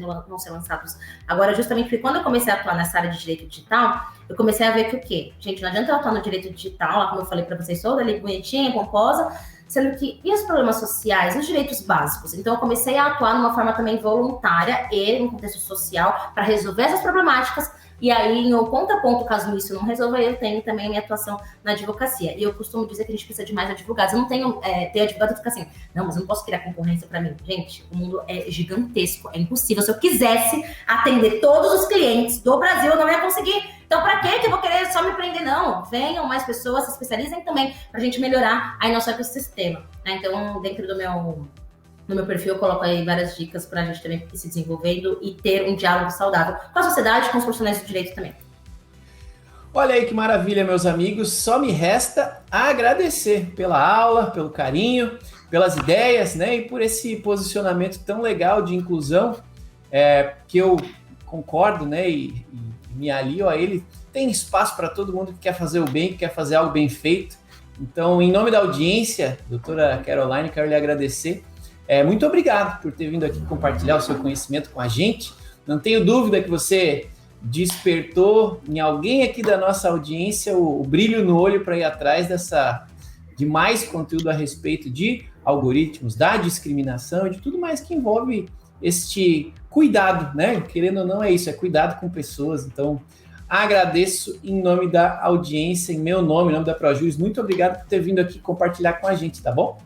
lançados agora, justamente porque quando eu comecei a atuar nessa área de direito digital, eu comecei a ver que o quê? Gente, não adianta eu atuar no direito digital, lá como eu falei para vocês, toda ali bonitinha, pomposa, sendo que, e os problemas sociais, os direitos básicos? Então, eu comecei a atuar de uma forma também voluntária e no contexto social para resolver essas problemáticas. E aí, em ponto, caso isso não resolva, eu tenho também a minha atuação na advocacia. E eu costumo dizer que a gente precisa de mais advogados. Eu não tenho ter advogado que fica assim, não, mas eu não posso criar concorrência para mim. Gente, o mundo é gigantesco, é impossível. Se eu quisesse atender todos os clientes do Brasil, eu não ia conseguir. Então, para que eu vou querer só me prender? Não, venham mais pessoas, se especializem também, para a gente melhorar aí nosso ecossistema. Então, dentro do meu perfil, eu coloco aí várias dicas para a gente também ir se desenvolvendo e ter um diálogo saudável com a sociedade, com os profissionais do direito também. Olha aí que maravilha, meus amigos. Só me resta agradecer pela aula, pelo carinho, pelas ideias, né? E por esse posicionamento tão legal de inclusão, que eu concordo, né? E me alio a ele. Tem espaço para todo mundo que quer fazer o bem, que quer fazer algo bem feito. Então, em nome da audiência, doutora Caroline, quero lhe agradecer. Muito obrigado por ter vindo aqui compartilhar o seu conhecimento com a gente. Não tenho dúvida que você despertou em alguém aqui da nossa audiência o brilho no olho para ir atrás de mais conteúdo a respeito de algoritmos, da discriminação e de tudo mais que envolve este cuidado, né? Querendo ou não, é isso, é cuidado com pessoas. Então, agradeço em nome da audiência, em meu nome, em nome da ProJuris. Muito obrigado por ter vindo aqui compartilhar com a gente, tá bom?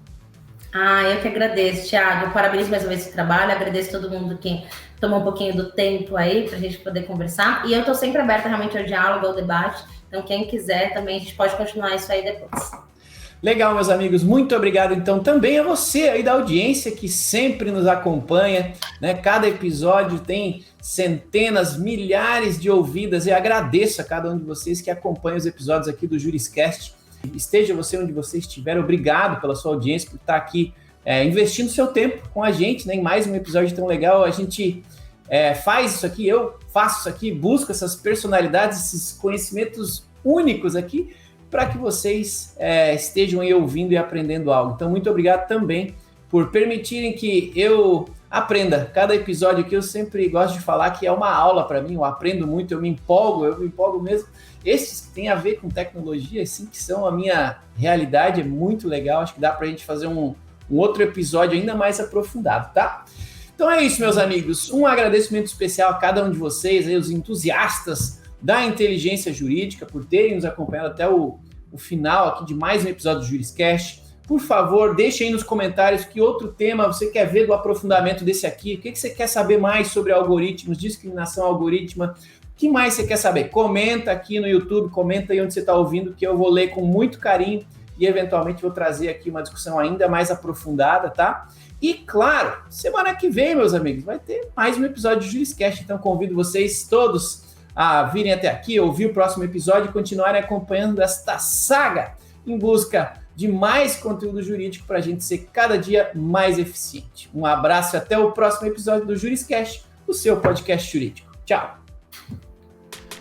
Eu que agradeço, Thiago. Parabéns mais uma vez esse trabalho. Agradeço todo mundo que tomou um pouquinho do tempo aí para a gente poder conversar. E eu estou sempre aberta realmente ao diálogo, ao debate. Então, quem quiser também, a gente pode continuar isso aí depois. Legal, meus amigos. Muito obrigado, então, também a você aí da audiência que sempre nos acompanha, né? Cada episódio tem centenas, milhares de ouvidas. E agradeço a cada um de vocês que acompanha os episódios aqui do Juriscast. Esteja você onde você estiver, obrigado pela sua audiência, por estar aqui investindo seu tempo com a gente, né, em mais um episódio tão legal. A gente faz isso aqui, eu faço isso aqui, busco essas personalidades, esses conhecimentos únicos aqui, para que vocês estejam aí ouvindo e aprendendo algo. Então, muito obrigado também por permitirem que eu aprenda. Cada episódio aqui eu sempre gosto de falar que é uma aula para mim, eu aprendo muito, eu me empolgo mesmo. Esses que têm a ver com tecnologia, assim, que são a minha realidade, é muito legal. Acho que dá para a gente fazer um outro episódio ainda mais aprofundado, tá? Então é isso, meus amigos. Um agradecimento especial a cada um de vocês, aí, os entusiastas da inteligência jurídica, por terem nos acompanhado até o final aqui de mais um episódio do Juriscast. Por favor, deixe aí nos comentários que outro tema você quer ver do aprofundamento desse aqui. O que você quer saber mais sobre algoritmos, discriminação algorítmica? O que mais você quer saber? Comenta aqui no YouTube, comenta aí onde você está ouvindo, que eu vou ler com muito carinho e eventualmente vou trazer aqui uma discussão ainda mais aprofundada, tá? E claro, semana que vem, meus amigos, vai ter mais um episódio de Juriscast, então convido vocês todos a virem até aqui, ouvir o próximo episódio e continuarem acompanhando esta saga em busca de mais conteúdo jurídico para a gente ser cada dia mais eficiente. Um abraço e até o próximo episódio do Juriscast, o seu podcast jurídico. Tchau!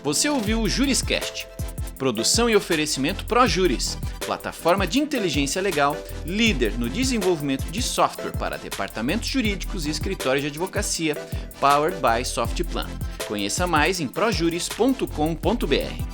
Você ouviu o Juriscast. Produção e oferecimento ProJuris, plataforma de inteligência legal, líder no desenvolvimento de software para departamentos jurídicos e escritórios de advocacia, powered by Softplan. Conheça mais em projuris.com.br.